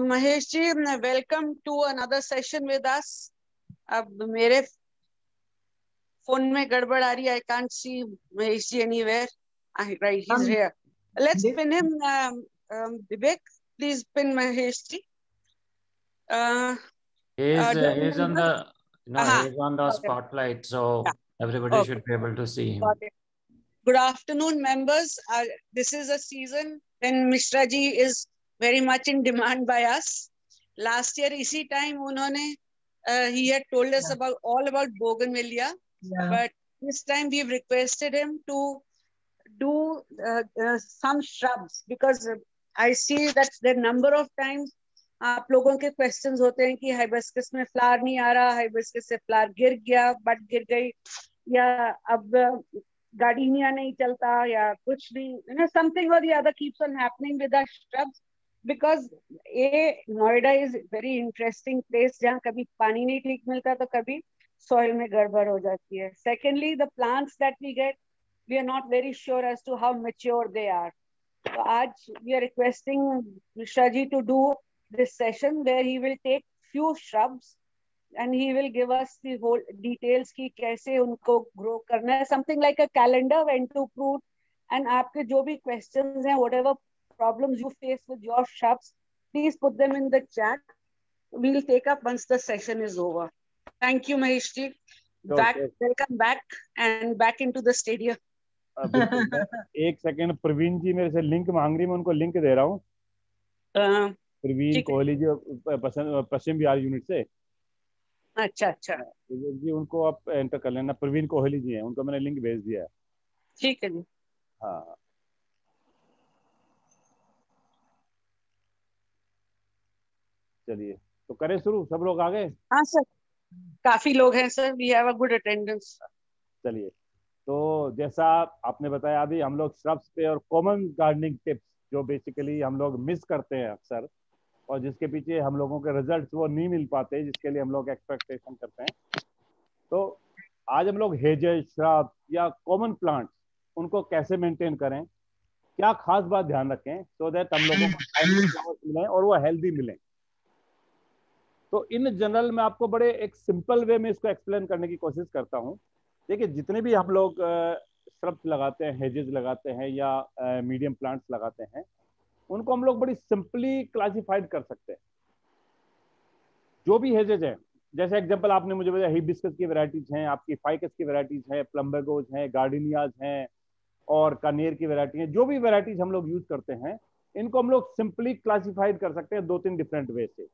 Mahesh ji, welcome to another session with us. अब मेरे phone में गड़बड़ आ रही है। I can't see Mahesh ji anywhere. Right, he is here. Let's pin him. Vivek, please pin Mahesh ji. Dear He's on members, the he's on the got it. spotlight, so Yeah, everybody okay, should be able to see him. got it. Good afternoon, members. This is a season when Mishra ji is very much in demand by us. Last year, इसी time उन्होंने he had told us about all about bougainvillea, but this time we've requested him to do some shrubs because I see that the number of times आप लोगों के questions होते हैं कि hibiscus में flower नहीं आ रहा, हाइबिस्कस से फ्लावर गिर गया, बट गिर गई, या अब गार्डिनिया नहीं चलता, या कुछ भी, you know, something or the other keeps on happening with our shrubs because Noida is very interesting place जहाँ कभी पानी नहीं ठीक मिलता तो कभी soil में गड़बड़ हो जाती है. Secondly, the plants that we get, we are not very sure as to how mature they are. So आज we are requesting Mishra ji to do this session where he will take few shrubs and he will give us the whole details कि कैसे उनको grow करना है, something like a calendar when to prune, and आपके जो भी questions हैं, whatever problems you face with your shrubs, please put them in the chat. We'll take up once the session is over. Thank you, Mahesh ji. Welcome back and back into the stadium. एक second, Praveen जी मेरे से link मांग रही, मैं उनको link दे रहा हूँ। प्रवीण कोहली जी, पश्चिम Bihar unit से। अच्छा अच्छा जी, उनको आप एंटर कर लेना। प्रवीण कोहली जी हैं, उनको मैंने लिंक भेज दिया है। ठीक है जी। हाँ, चलिए तो करें शुरू। सब लोग आ गए? हाँ सर, काफी लोग हैं sir, we have a good attendance. चलिए, तो जैसा आपने बताया अभी, हम लोग श्रब्स पे और कॉमन गार्डनिंग टिप्स जो बेसिकली हम लोग मिस करते हैं अक्सर, और जिसके पीछे हम लोगों के रिजल्ट्स वो नहीं मिल पाते जिसके लिए हम लोग एक्सपेक्टेशन करते हैं, तो आज हम लोग हेजेस, श्रब या कॉमन प्लांट्स, उनको कैसे मेंटेन करें, क्या खास बात ध्यान रखें सो दैट हम लोगों को टाइमली फ्लावर्स मिलें और वो हेल्दी मिलें। तो इन जनरल मैं आपको बड़े एक सिंपल वे में इसको एक्सप्लेन करने की कोशिश करता हूँ। देखिए, जितने भी हम लोग श्रब्स लगाते हैं, हेजेस लगाते हैं या मीडियम प्लांट्स लगाते हैं, उनको हम लोग बड़ी सिंपली क्लासिफाइड कर सकते हैं। जो भी हेजेस हैं, जैसे एग्जांपल आपने मुझे बताया हिबिस्कस की वैरायटीज हैं, आपकी फाइकस की वैरायटीज हैं, प्लम्बेगोज हैं, गार्डिनियाज हैं और कनेर की वैरायटी हैं। जो भी वैरायटीज हम लोग यूज करते हैं, इनको हम लोग सिंपली क्लासिफाइड कर सकते हैं 2-3 डिफरेंट वे से,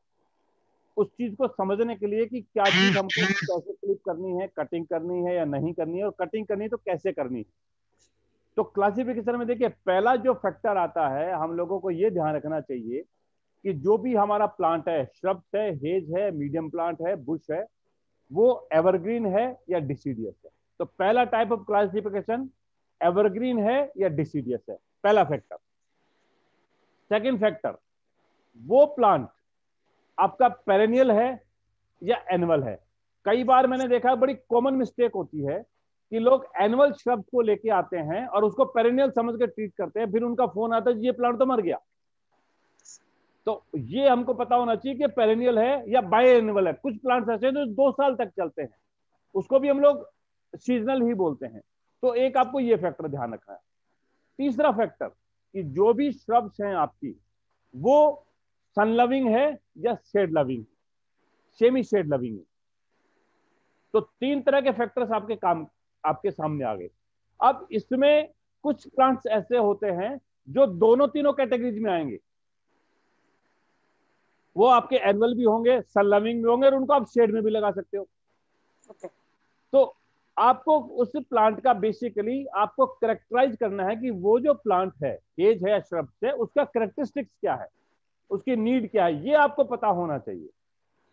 उस चीज को समझने के लिए कि क्या चीज हमको कैसे क्लिप करनी है, कटिंग करनी है या नहीं करनी है, और कटिंग करनी है तो कैसे करनी है। तो क्लासिफिकेशन में देखिए, पहला जो फैक्टर आता है, हम लोगों को ये ध्यान रखना चाहिए कि जो भी हमारा प्लांट है, श्रब्स है, हेज है, मीडियम प्लांट है, बुश है, वो एवरग्रीन है या डिसीडियस है। तो पहला टाइप ऑफ क्लासिफिकेशन एवरग्रीन है या डिसीडियस है, पहला फैक्टर। सेकंड फैक्टर, वो प्लांट आपका पेरेनियल है या एनुअल है। कई बार मैंने देखा बड़ी कॉमन मिस्टेक होती है कि लोग एनुअल श्रब्स को लेके आते हैं और उसको पेरेनियल समझ के ट्रीट करते हैं, फिर उनका फोन आता है ये प्लांट तो मर गया। तो ये हमको पता होना चाहिए कि पेरेनियल है या बायएनुअल है। कुछ प्लांट्स ऐसे हैं जो 2 साल तक चलते हैं, उसको भी हम लोग सीजनल ही बोलते हैं। तो एक आपको ये फैक्टर ध्यान रखना है। तीसरा फैक्टर कि जो भी श्रब्स हैं आपकी, वो सन लविंग है या shade loving, semi shade loving है। तो 3 तरह के फैक्टर्स आपके सामने आ गए। अब इसमें कुछ प्लांट्स ऐसे होते हैं जो दोनों तीनों कैटेगरीज में आएंगे। वो आपके एनुअल भी होंगे, सन लविंग भी होंगे, और उनको आप शेड में भी लगा सकते हो। तो आपको उस प्लांट का बेसिकली आपको करेक्टराइज करना है कि वो जो प्लांट है, एज है या श्रब है, उसका करेक्टरिस्टिक्स क्या है, उसकी नीड क्या है, ये आपको पता होना चाहिए।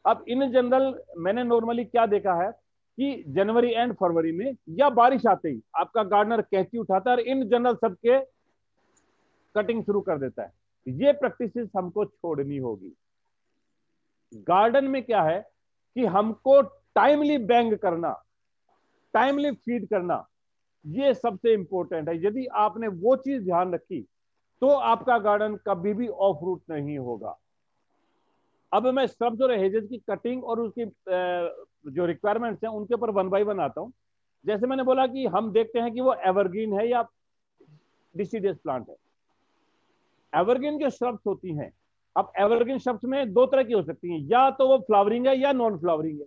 अब इन जनरल मैंने नॉर्मली क्या देखा है कि जनवरी एंड फरवरी में या बारिश आते ही आपका गार्डनर कैंची उठाता है और इन जनरल सबके कटिंग शुरू कर देता है। ये प्रैक्टिसेस हमको छोड़नी होगी। गार्डन में क्या है कि हमको टाइमली बैंग करना, टाइमली फीड करना, ये सबसे इंपॉर्टेंट है। यदि आपने वो चीज ध्यान रखी तो आपका गार्डन कभी भी ऑफ रूट नहीं होगा। अब मैं स्ट्रब्स और हेजेस की कटिंग और उसकी जो रिक्वायरमेंट्स हैं उनके ऊपर 1 बाय 1 आता हूं। जैसे मैंने बोला कि हम देखते हैं कि वो एवरग्रीन है या डिसीडियस प्लांट है। एवरग्रीन जो श्रब्स होती हैं, अब एवरग्रीन श्रब्स में 2 तरह की हो सकती हैं, या तो वो फ्लावरिंग है या नॉन फ्लावरिंग है।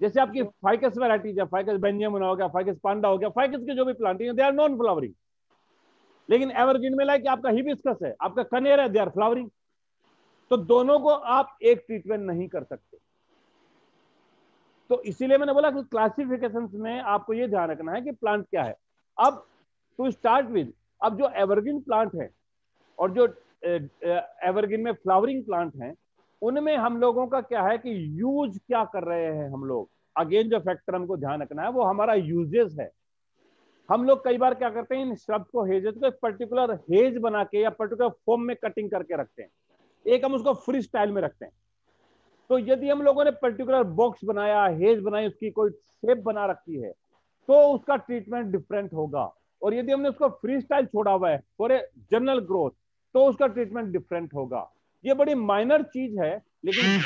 जैसे आपकी फाइकस वैरायटीज है, फाइकस बेंजामुना हो गया, फाइकस पांडा हो गया, फाइकस के जो भी प्लांटिंग है दे आर नॉन फ्लावरिंग। लेकिन एवरग्रीन में लाइक आपका हिबिस्कस है, आपका कनेर है, दे आर फ्लावरिंग। तो दोनों को आप एक ट्रीटमेंट नहीं कर सकते। तो इसीलिए मैंने बोला कि क्लासिफिकेशंस में आपको ये ध्यान रखना है कि प्लांट क्या है। अब टू स्टार्ट विद, अब जो एवरग्रीन प्लांट है और जो एवरग्रीन में फ्लावरिंग प्लांट हैं, उनमें हम लोगों का क्या है कि यूज क्या कर रहे हैं हम लोग। अगेन जो फैक्टर हमको ध्यान रखना है वो हमारा यूजेस है। हम लोग कई बार क्या करते हैं, इन श्रब्स को, हेजेस को एक पर्टिकुलर हेज बना के या पर्टिकुलर फॉर्म में कटिंग करके रखते हैं, एक हम उसको फ्री स्टाइल में रखते हैं। तो यदि हम लोगों ने पर्टिकुलर बॉक्स बनाया, हेज बनाई, उसकी कोई शेप बना रखी है, तो उसका ट्रीटमेंट डिफरेंट होगा। और यदि हमने उसको फ्री स्टाइल छोड़ा हुआ है फॉर ए जनरल ग्रोथ, तो उसका ट्रीटमेंट डिफरेंट होगा। ये बड़ी माइनर चीज है, लेकिन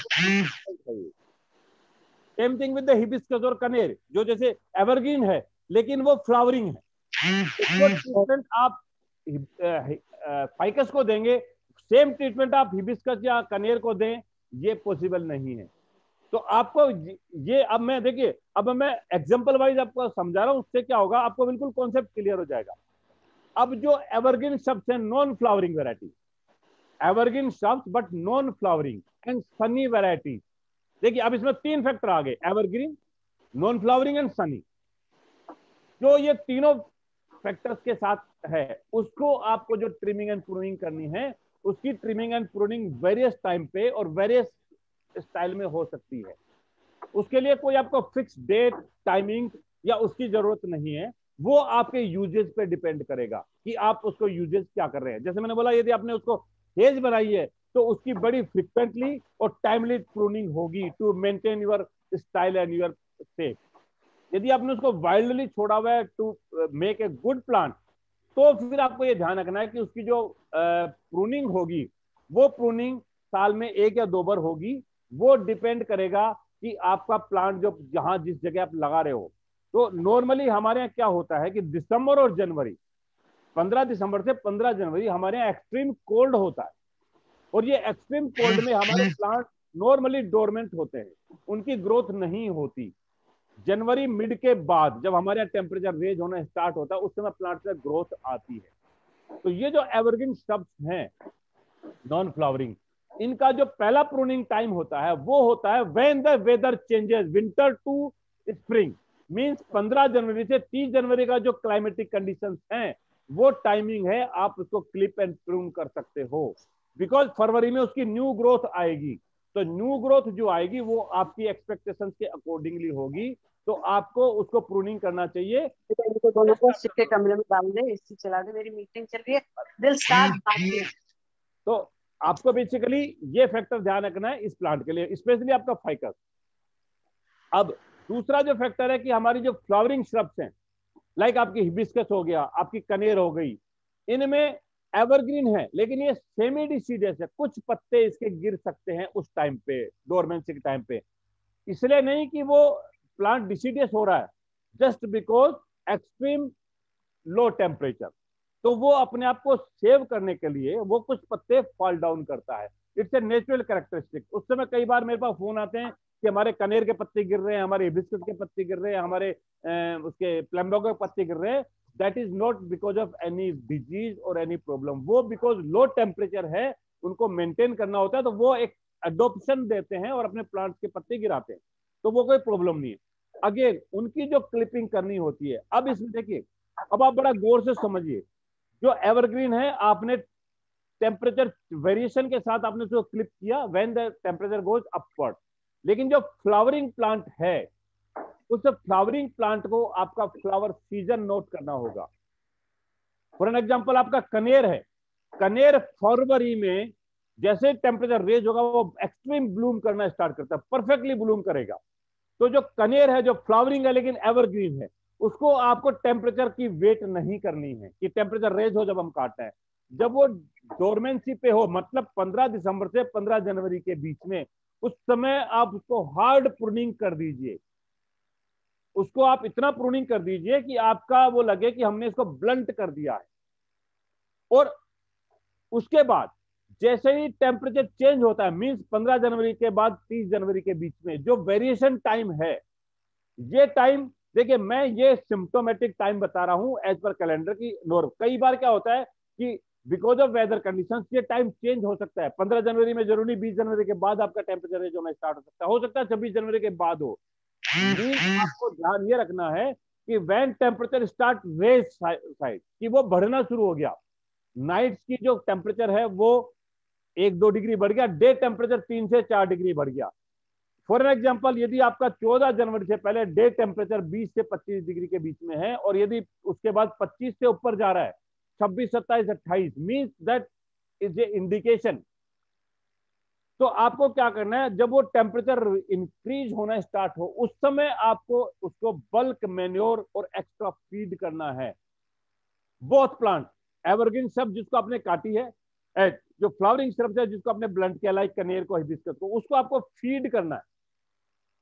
same thing with the hibiscus और कनेर, जो जैसे एवरग्रीन है लेकिन वो फ्लावरिंग है, उसको ट्रीटमेंट आप फाइकस को देंगे, सेम ट्रीटमेंट आप हिबिस्कस या कनेर को दें, ये पॉसिबल नहीं है। तो आपको ये, अब मैं देखिए, अब मैं एग्जांपल वाइज आपको समझा रहा हूं, उससे क्या होगा, आपको बिल्कुल कॉन्सेप्ट क्लियर हो जाएगा। अब जो एवरग्रीन शब्द है, नॉन फ्लावरिंग वैरायटी, एवरग्रीन शब्द but non flowering and Sunny variety. देखिए अब इसमें 3 फैक्टर आ गए, evergreen, non flowering and Sunny. जो ये तीनों फैक्टर्स के साथ है, उसको आपको जो ट्रिमिंग एंड प्रूनिंग करनी है, उसकी trimming and pruning various time पे और वेरियस स्टाइल में हो सकती है। उसके लिए कोई आपको फिक्स डेट, टाइमिंग या उसकी जरूरत नहीं है। वो आपके यूजेस पे डिपेंड करेगा कि आप उसको यूजेस क्या कर रहे हैं। जैसे मैंने बोला, यदि आपने उसको हेज बनाई है तो उसकी बड़ी फ्रिक्वेंटली और टाइमली प्रूनिंग होगी to maintain your style and your shape. यदि आपने उसको वाइल्डली छोड़ा हुआ है to make a good plant, तो फिर आपको ये ध्यान रखना है कि उसकी जो प्रूनिंग होगी, वो प्रूनिंग साल में 1 या 2 बार होगी। वो डिपेंड करेगा कि आपका प्लांट जो जहां जिस जगह आप लगा रहे हो। तो नॉर्मली हमारे यहाँ क्या होता है कि दिसंबर और जनवरी, 15 दिसंबर से 15 जनवरी हमारे यहाँ एक्सट्रीम कोल्ड होता है, और ये एक्सट्रीम कोल्ड में हमारे प्लांट नॉर्मली डोरमेंट होते हैं, उनकी ग्रोथ नहीं होती। जनवरी मिड के बाद जब हमारे यहाँ टेम्परेचर रेज होना स्टार्ट होता है, उस समय प्लांट में ग्रोथ आती है। तो ये जो एवरग्रीन शब्द हैं नॉन फ्लावरिंग, इनका जो पहला प्रूनिंग टाइम होता है वो होता है when the weather changes winter to spring, means 15 जनवरी से 30 जनवरी का जो क्लाइमेटिक कंडीशंस हैं, वो टाइमिंग है आप उसको क्लिप एंड प्रून कर सकते हो। बिकॉज फरवरी में उसकी न्यू ग्रोथ आएगी, तो न्यू ग्रोथ जो आएगी वो आपकी एक्सपेक्टेशंस के अकॉर्डिंगली होगी, तो आपको उसको प्रूनिंग करना चाहिए। इनको दोनों को सिक्के कमरे में डाल दे, एसी चला दे, मेरी मीटिंग चल रही है, दिल स्टार्ट। तो आपको बेसिकली ये फैक्टर ध्यान रखना है इस प्लांट के लिए, स्पेशली आपका फाइकस। अब दूसरा जो फैक्टर है कि हमारी जो फ्लावरिंग श्रब्स हैं, लाइक आपकी हिबिस्कस हो गया, आपकी कनेर हो गई, इनमें एवरग्रीन है लेकिन ये सेमी डिसीडियस है, कुछ पत्ते इसके गिर सकते हैं उस टाइम पे, डोरमेंसी के टाइम पे। इसलिए नहीं कि वो प्लांट डिसीडियस हो रहा है, just because extreme low temperature. तो वो अपने आप को सेव करने के लिए वो कुछ पत्ते फॉल डाउन करता है, इट्स ए नेचुरल कैरेक्टरिस्टिक। उस समय कई बार मेरे पास फोन आते हैं कि हमारे कनेर के पत्ते गिर रहे हैं, हमारे हिबिस्कस के पत्ते गिर रहे हैं, हमारे उसके प्लम्बो के पत्ते गिर रहे हैं। That is not because of any disease और एनी प्रॉब्लम, वो बिकॉज लो टेम्परेचर है, उनको मेंटेन करना होता है, तो वो एक अडोप्शन देते हैं और अपने प्लांट्स के पत्ते गिराते हैं, तो वो कोई प्रॉब्लम नहीं है। अगेन उनकी जो क्लिपिंग करनी होती है, अब इसमें देखिए, अब आप बड़ा गौर से समझिए, जो एवरग्रीन है आपने टेम्परेचर वेरिएशन के साथ आपने उसको क्लिप किया when the temperature goes upward, लेकिन जो फ्लावरिंग प्लांट है, उस फ्लावरिंग प्लांट को आपका फ्लावर सीजन नोट करना होगा। फॉर एन एग्जांपल आपका कनेर है, कनेर फरवरी में जैसे टेम्परेचर रेज होगा वो एक्सट्रीम ब्लूम करना स्टार्ट करता है, परफेक्टली ब्लूम करेगा। तो जो कनेर है जो फ्लावरिंग है लेकिन एवरग्रीन है, उसको आपको टेम्परेचर की वेट नहीं करनी है कि टेम्परेचर रेज हो जब हम काटते हैं, जब वो डोरमेंसी पे हो, मतलब 15 दिसंबर से 15 जनवरी के बीच में, उस समय आप उसको हार्ड प्रूनिंग कर दीजिए। उसको आप इतना प्रूनिंग कर दीजिए कि आपका वो लगे कि हमने इसको ब्लंट कर दिया है। और उसके बाद जैसे ही टेम्परेचर चेंज होता है, मींस 15 जनवरी के बाद 30 जनवरी के बीच में जो वेरिएशन टाइम है, ये टाइम देखिए, मैं ये सिम्टोमेटिक टाइम बता रहा हूं एज पर कैलेंडर की नॉर्म। कई बार क्या होता है कि बिकॉज ऑफ वेदर कंडीशंस ये टाइम चेंज हो सकता है। 15 जनवरी में जरूरी 20 जनवरी के बाद आपका टेम्परेचर रेंज होना स्टार्ट हो सकता है 26 जनवरी के बाद हो। आपको ध्यान ये रखना है कि when temperature start raise side, कि वो बढ़ना शुरू हो गया, नाइट्स की जो टेम्परेचर है वो 1-2 डिग्री बढ़ गया, डे टेम्परेचर 3 से 4 डिग्री बढ़ गया। फॉर एग्जाम्पल, यदि आपका 14 जनवरी से पहले डे टेम्परेचर 20 से 25 डिग्री के बीच में है और यदि उसके बाद 25 से ऊपर जा रहा है, 26, 27, 28, means that is a indication. तो आपको क्या करना है, जब वो टेम्परेचर इंक्रीज होना स्टार्ट हो, उस समय आपको उसको बल्क मैन्योर और एक्स्ट्रा फीड करना है। बोथ प्लांट, एवरग्रीन सब जिसको आपने काटी है, जो फ्लावरिंग सिर्फ है जिसको आपने ब्लंट किया, लाइक कनेर को, हिबिस्कस को, उसको आपको फीड करना है।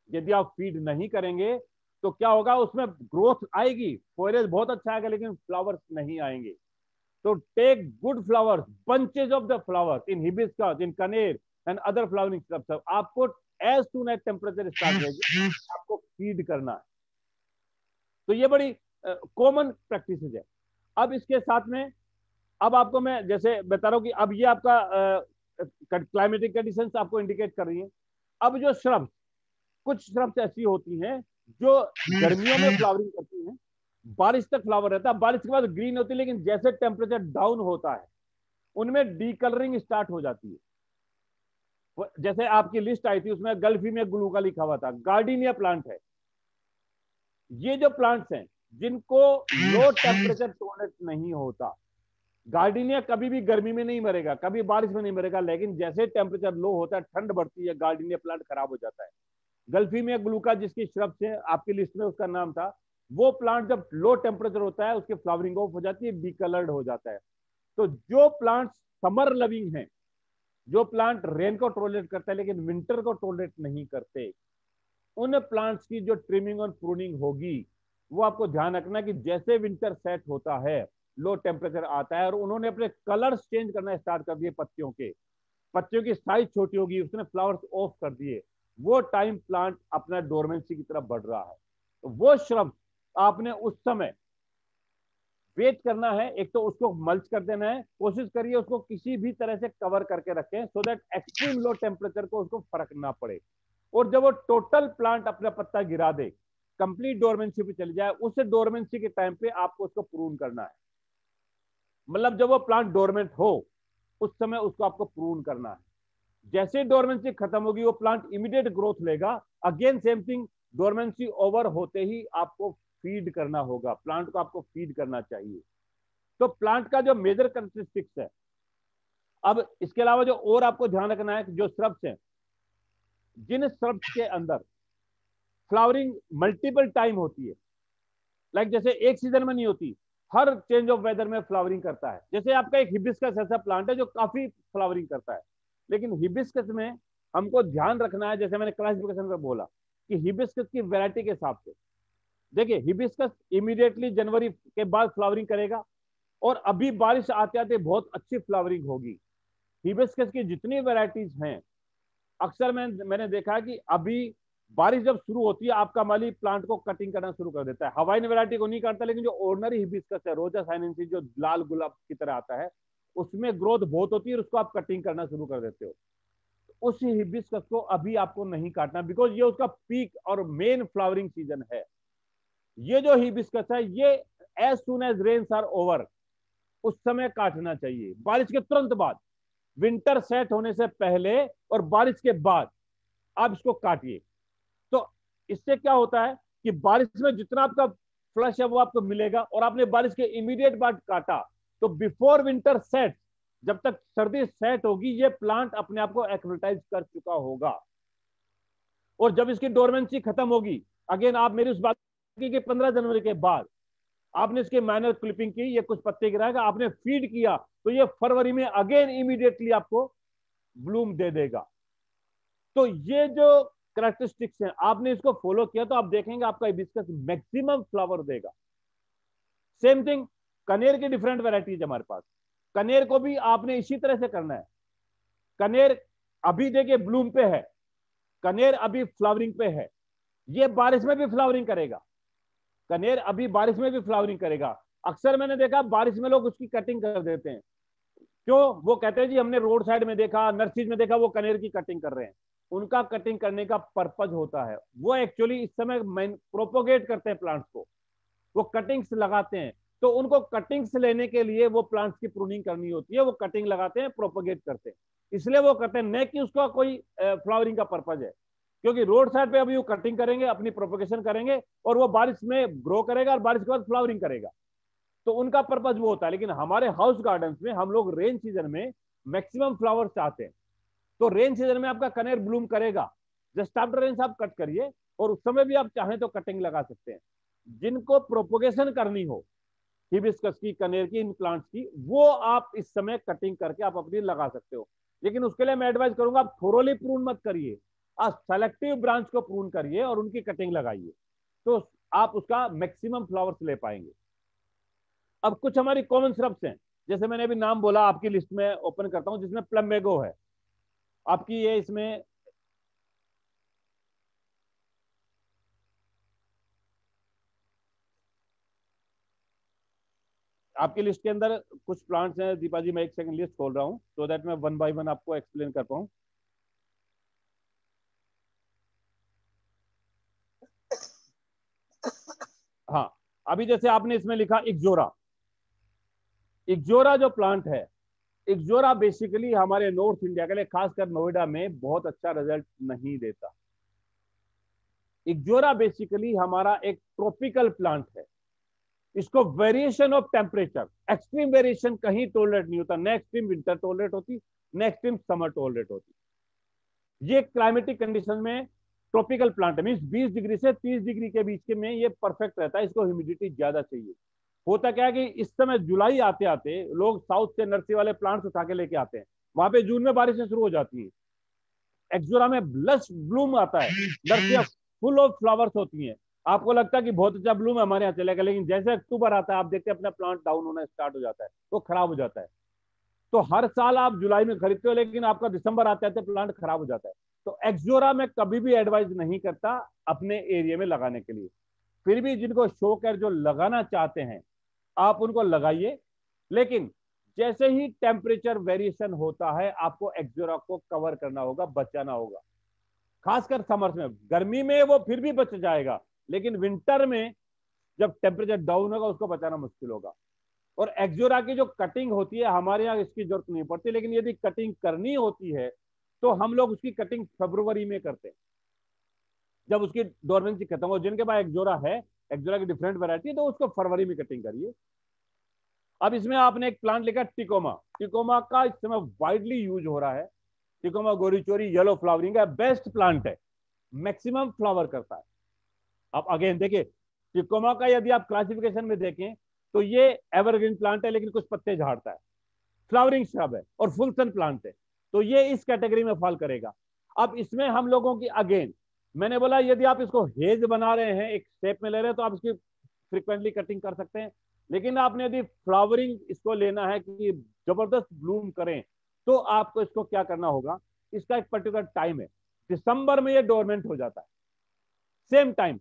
यदि आप फीड नहीं करेंगे तो क्या होगा, उसमें ग्रोथ आएगी, फॉरेज बहुत अच्छा आएगा, लेकिन फ्लावर्स नहीं आएंगे। तो take good flowers, bunches of the flowers in hibiscus, in kaner and other flowering structure. आपको as soon as temperature start होगी आपको फीड करना है। तो ये बड़ी कॉमन प्रैक्टिस है। अब इसके साथ में अब आपको मैं जैसे बता रहा हूं कि अब ये आपका क्लाइमेटिक कंडीशंस आपको इंडिकेट कर रही हैं। अब जो श्रब्स, कुछ श्रब्स ऐसी होती हैं जो गर्मियों में फ्लावरिंग करती हैं, बारिश तक फ्लावर रहता है, बारिश के बाद ग्रीन होती है, लेकिन जैसे टेम्परेचर डाउन होता है उनमें डीकलरिंग स्टार्ट हो जाती है। जैसे आपकी लिस्ट आई थी उसमें गल्फी में ग्लू का लिखा हुआ था, गार्डिनिया प्लांट है। ये जो प्लांट्स हैं जिनको लो टेम्परेचर टॉलरेट नहीं होता, गार्डिनिया कभी भी गर्मी में नहीं मरेगा, कभी बारिश में नहीं मरेगा, लेकिन जैसे टेम्परेचर लो होता है, ठंड बढ़ती है, गार्डिनिया प्लांट खराब हो जाता है। गल्फी में ग्लूका जिसकी श्रब्स है आपकी लिस्ट में उसका नाम था, वो प्लांट जब लो टेम्परेचर होता है उसकी फ्लावरिंग ऑफ हो जाती है, डिकलर्ड हो जाता है। तो जो प्लांट समर लविंग हैं, जो प्लांट रेन को टॉलरेट करता है लेकिन विंटर को टॉलरेट नहीं करते, उन प्लांट्स की जो ट्रिमिंग और प्रूनिंग होगी वो आपको ध्यान रखना कि जैसे विंटर सेट होता है, लो टेम्परेचर आता है और उन्होंने अपने कलर्स चेंज करना स्टार्ट कर दिए, पत्तियों की साइज छोटी होगी, उसने फ्लावर्स ऑफ कर दिए, वो टाइम प्लांट अपना डोरमेंसी की तरफ बढ़ रहा है। तो वो श्रब आपने उस समय वेट करना है। एक तो उसको मल्च कर देना है, कोशिश करिए उसको किसी भी तरह से कवर करके रखें so that extreme low temperature को उसको फर्क ना पड़े। और जब वो टोटल प्लांट अपना पत्ता गिरा दे, कंप्लीट डोरमेंसी पे चली जाए, उस डोरमेंसी के टाइम पे आपको उसको प्रून करना है। मतलब जब वो प्लांट डोरमेंट हो उस समय उसको आपको प्रून करना है। जैसे डोरमेंसी खत्म होगी वो प्लांट इमीडिएट ग्रोथ लेगा। Again same thing, dormancy over होते ही आपको फीड करना होगा, प्लांट को आपको फीड करना चाहिए। तो प्लांट का जो मेजर कैरेक्टरिस्टिक्स है। अब इसके अलावा जो और आपको ध्यान रखना है कि जो श्रब्स हैं, जिन श्रब्स के अंदर फ्लावरिंग मल्टीपल टाइम होती है, लाइक जैसे एक सीजन में नहीं होती, हर चेंज ऑफ वेदर में फ्लावरिंग करता है। जैसे आपका एक हिबिस्कस ऐसा प्लांट है जो काफी फ्लावरिंग करता है, लेकिन हिबिस्कस में हमको ध्यान रखना है, जैसे मैंने क्लासिफिकेशन में बोला कि हिबिस्कस की वैरायटी के हिसाब से देखिए, हिबिस्कस इमीडिएटली जनवरी के बाद फ्लावरिंग करेगा और अभी बारिश आते आते बहुत अच्छी फ्लावरिंग होगी। हिबिस्कस की जितनी वैरायटीज हैं, अक्सर मैंने देखा कि अभी बारिश जब शुरू होती है आपका माली प्लांट को कटिंग करना शुरू कर देता है। हवाईन वैरायटी को नहीं करता, लेकिन जो ऑर्डिनरी हिबिस्कस है, रोजा साइनेंसिस, जो लाल गुलाब की तरह आता है, उसमें ग्रोथ बहुत होती है और उसको आप कटिंग करना शुरू कर देते हो। उस हिबिस्कस को अभी आपको नहीं काटना, बिकॉज ये उसका पीक और मेन फ्लावरिंग सीजन है। ये जो हिबिस्कस है ये as soon as rains are over, उस समय काटना चाहिए, बारिश के तुरंत बाद, विंटर सेट होने से पहले और बारिश के बाद आप इसको काटिए। तो इससे क्या होता है कि बारिश में जितना आपका फ्लश है वो आपको मिलेगा, और आपने बारिश के इमीडिएट बाद काटा तो बिफोर विंटर सेट, जब तक सर्दी सेट होगी, ये प्लांट अपने आप को एक्लिमेटाइज कर चुका होगा। और जब इसकी डोरमेंसी खत्म होगी, अगेन आप मेरी उस बात की 15 जनवरी के बाद आपने इसके मैनुअल क्लिपिंग की, ये कुछ पत्ते गिराएगा, आपने फीड किया, तो ये फरवरी में अगेन इमीडिएटली आपको ब्लूम दे देगा। तो ये जो कैरेक्टरिस्टिक्स हैं, आपने इसको फॉलो किया तो आप देखेंगे आपका हिबिस्कस मैक्सिमम फ्लावर देगा। सेम थिंग कनेर की डिफरेंट वैरायटीज हमारे पास। कनेर को भी आपने इसी तरह से करना है। कनेर अभी देखिए ब्लूम पे है, कनेर अभी फ्लावरिंग पे है, ये बारिश में भी फ्लावरिंग करेगा। कनेर अभी बारिश में भी फ्लावरिंग करेगा। अक्सर मैंने देखा बारिश में लोग उसकी कटिंग कर देते हैं। क्यों? वो कहते हैं जी हमने रोड साइड में देखा, नर्सरीज में देखा, वो कनेर की कटिंग कर रहे हैं। उनका कटिंग करने का पर्पज होता है, वो एक्चुअली इस समय प्रोपोगेट करते हैं प्लांट्स को, वो कटिंग्स लगाते हैं। तो उनको कटिंग्स लेने के लिए वो प्लांट्स की प्रूनिंग करनी होती है, वो कटिंग लगाते हैं, प्रोपोगेट करते हैं, इसलिए वो करते हैं, न कि उसका कोई फ्लावरिंग का पर्पज है। क्योंकि रोड साइड पे अभी वो कटिंग करेंगे, अपनी प्रोपोगेशन करेंगे और वो बारिश में ग्रो करेगा और बारिश के बाद फ्लावरिंग करेगा, तो उनका पर्पज वो होता है। लेकिन हमारे हाउस गार्डन्स में हम लोग रेन सीजन में मैक्सिमम फ्लावर चाहते हैं, तो रेन सीजन में आपका कनेर ब्लूम करेगा। जस्ट आफ्टर रेन आप कट करिए और उस समय भी आप चाहें तो कटिंग लगा सकते हैं। जिनको प्रोपोगेशन करनी हो हिबिस्कस की, कनेर की, इन प्लांट्स की, वो आप इस समय कटिंग करके आप अपनी लगा सकते हो। लेकिन उसके लिए मैं एडवाइस करूंगा आप थोरोली प्रून मत करिए, आप सेलेक्टिव ब्रांच को प्रून करिए और उनकी कटिंग लगाइए, तो आप उसका मैक्सिमम फ्लावर्स ले पाएंगे। अब कुछ हमारी कॉमन श्रब्स हैं, जैसे मैंने अभी नाम बोला, आपकी लिस्ट में ओपन करता हूं, जिसमें प्लम्बेगो है आपकी, ये इसमें आपकी लिस्ट के अंदर कुछ प्लांट्स हैं। दीपा जी मैं एक सेकंड लिस्ट खोल रहा हूं सो दैट मैं वन बाय वन आपको एक्सप्लेन कर पाऊं। हाँ, अभी जैसे आपने इसमें लिखा इक्जोरा। इक्जोरा जो प्लांट है, इक्जोरा बेसिकली हमारे नॉर्थ इंडिया के लिए, खासकर नोएडा में बहुत अच्छा रिजल्ट नहीं देता। इक्जोरा बेसिकली हमारा एक ट्रॉपिकल प्लांट है। इसको variation of temperature, extreme variation कहीं टॉलरेट नहीं होता, न एक्सट्रीम विंटर टॉलरेट होती, न एक्सट्रीम समर टॉलरेट होती। ये क्लाइमेटिक कंडीशन में ट्रॉपिकल प्लांट है, मींस 20 डिग्री से 30 डिग्री के बीच के में ये परफेक्ट रहता है। इसको ह्यूमिडिटी ज्यादा चाहिए। होता क्या है कि इस समय जुलाई आते आते लोग साउथ से नर्सरी वाले प्लांट्स उठा के लेके आते हैं, वहां पे जून में बारिशें शुरू हो जाती है। एक्सोरा में लश ब्लूम आता है, नर्सरियां फुल ऑफ फ्लावर्स होती हैं। आपको लगता है कि बहुत अच्छा ब्लूम है हमारे यहाँ चलेगा, लेकिन जैसे अक्टूबर आता है आप देखते हैं अपना प्लांट डाउन होना स्टार्ट हो जाता है, तो खराब हो जाता है। तो हर साल आप जुलाई में खरीदते हो, लेकिन आपका दिसंबर आते आते प्लांट खराब हो जाता है। तो एक्सोरा में कभी भी एडवाइस नहीं करता अपने एरिया में लगाने के लिए। फिर भी जिनको शौक है, जो लगाना चाहते हैं, आप उनको लगाइए। लेकिन जैसे ही टेम्परेचर वेरिएशन होता है, आपको एक्सोरा को कवर करना होगा, बचाना होगा। खासकर समर्स में, गर्मी में वो फिर भी बच जाएगा, लेकिन विंटर में जब टेम्परेचर डाउन होगा उसको बचाना मुश्किल होगा। और एक्सोरा की जो कटिंग होती है, हमारे यहाँ इसकी जरूरत नहीं पड़ती, लेकिन यदि कटिंग करनी होती है तो हम लोग उसकी कटिंग फरवरी में करते हैं, जब उसकी डोरमेंसी खत्म हो। जिनके पास एक्सोरा है, एक्सोरा की डिफरेंट वैरायटी, तो उसको फरवरी में कटिंग करिए। अब इसमें आपने एक प्लांट लिखा टिकोमा। टिकोमा का इस समय वाइडली यूज हो रहा है। टिकोमा गोरीचोरी येलो फ्लावरिंग है, बेस्ट प्लांट है, मैक्सिमम फ्लावर करता है। अब अगेन देखिए, टिकोमा का यदि आप क्लासिफिकेशन में देखें तो ये एवरग्रीन प्लांट है, लेकिन कुछ पत्ते झाड़ता है, फ्लावरिंग श्रब है और फुल सन प्लांट है, तो ये इस कैटेगरी में फॉल करेगा। अब इसमें हम लोगों की, अगेन मैंने बोला, यदि आप इसको हेज बना रहे हैं, एक शेप में ले रहे हैं, तो आप इसकी फ्रिक्वेंटली कटिंग कर सकते हैं। लेकिन आपने यदि फ्लावरिंग इसको लेना है कि जबरदस्त ब्लूम करें, तो आपको इसको क्या करना होगा, इसका एक पर्टिकुलर टाइम है। दिसंबर में ये डोरमेंट हो जाता है, सेम टाइम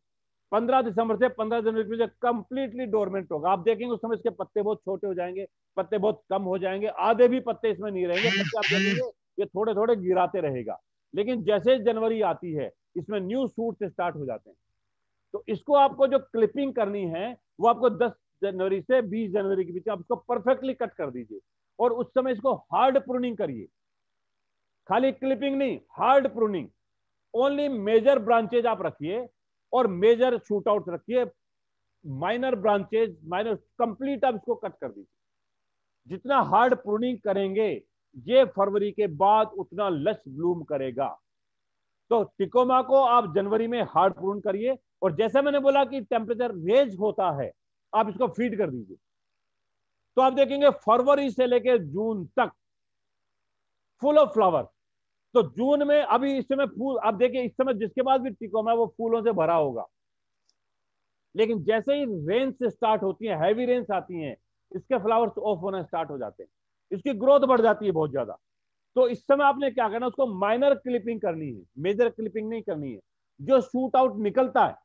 15 दिसंबर से 15 जनवरी में कंप्लीटली डोरमेंट होगा। आप देखेंगे उस समय इसके पत्ते बहुत छोटे हो जाएंगे, पत्ते बहुत कम हो जाएंगे, आधे भी पत्ते इसमें नहीं रहेंगे, पत्ते आप देखेंगे ये थोड़े थोड़े गिराते रहेगा। लेकिन जैसे जनवरी आती है, इसमें न्यू शूट स्टार्ट हो जाते हैं। तो इसको आपको जो क्लिपिंग करनी है, वो आपको 10 जनवरी से 20 जनवरी के बीच आप इसको परफेक्टली कट कर दीजिए, और उस समय इसको हार्ड प्रूनिंग करिए। खाली क्लिपिंग नहीं, hard pruning. Only major branches आप रखिए और मेजर शूट आउट रखिए, माइनर ब्रांचेज, माइनर कंप्लीट आप इसको कट कर दीजिए। जितना हार्ड प्रूनिंग करेंगे, ये फरवरी के बाद उतना लश ब्लूम करेगा। तो टिकोमा को आप जनवरी में हार्ड प्रून करिए, और जैसे मैंने बोला कि टेम्परेचर रेज होता है, आप इसको फीड कर दीजिए। तो आप देखेंगे फरवरी से लेके जून तक फुल ऑफ फ्लावर। तो जून में अभी इस समय फूल, आप देखिए इस समय जिसके पास भी टिकोमा है वो फूलों से भरा होगा, लेकिन जैसे ही रेंज से स्टार्ट होती है, हैवी रेंज आती हैं, इसके फ्लावर्स ऑफ होना स्टार्ट हो जाते हैं, इसकी ग्रोथ बढ़ जाती है बहुत ज्यादा। तो इस समय आपने क्या करना, उसको माइनर क्लिपिंग करनी है, मेजर क्लिपिंग नहीं करनी है। जो शूट आउट निकलता है,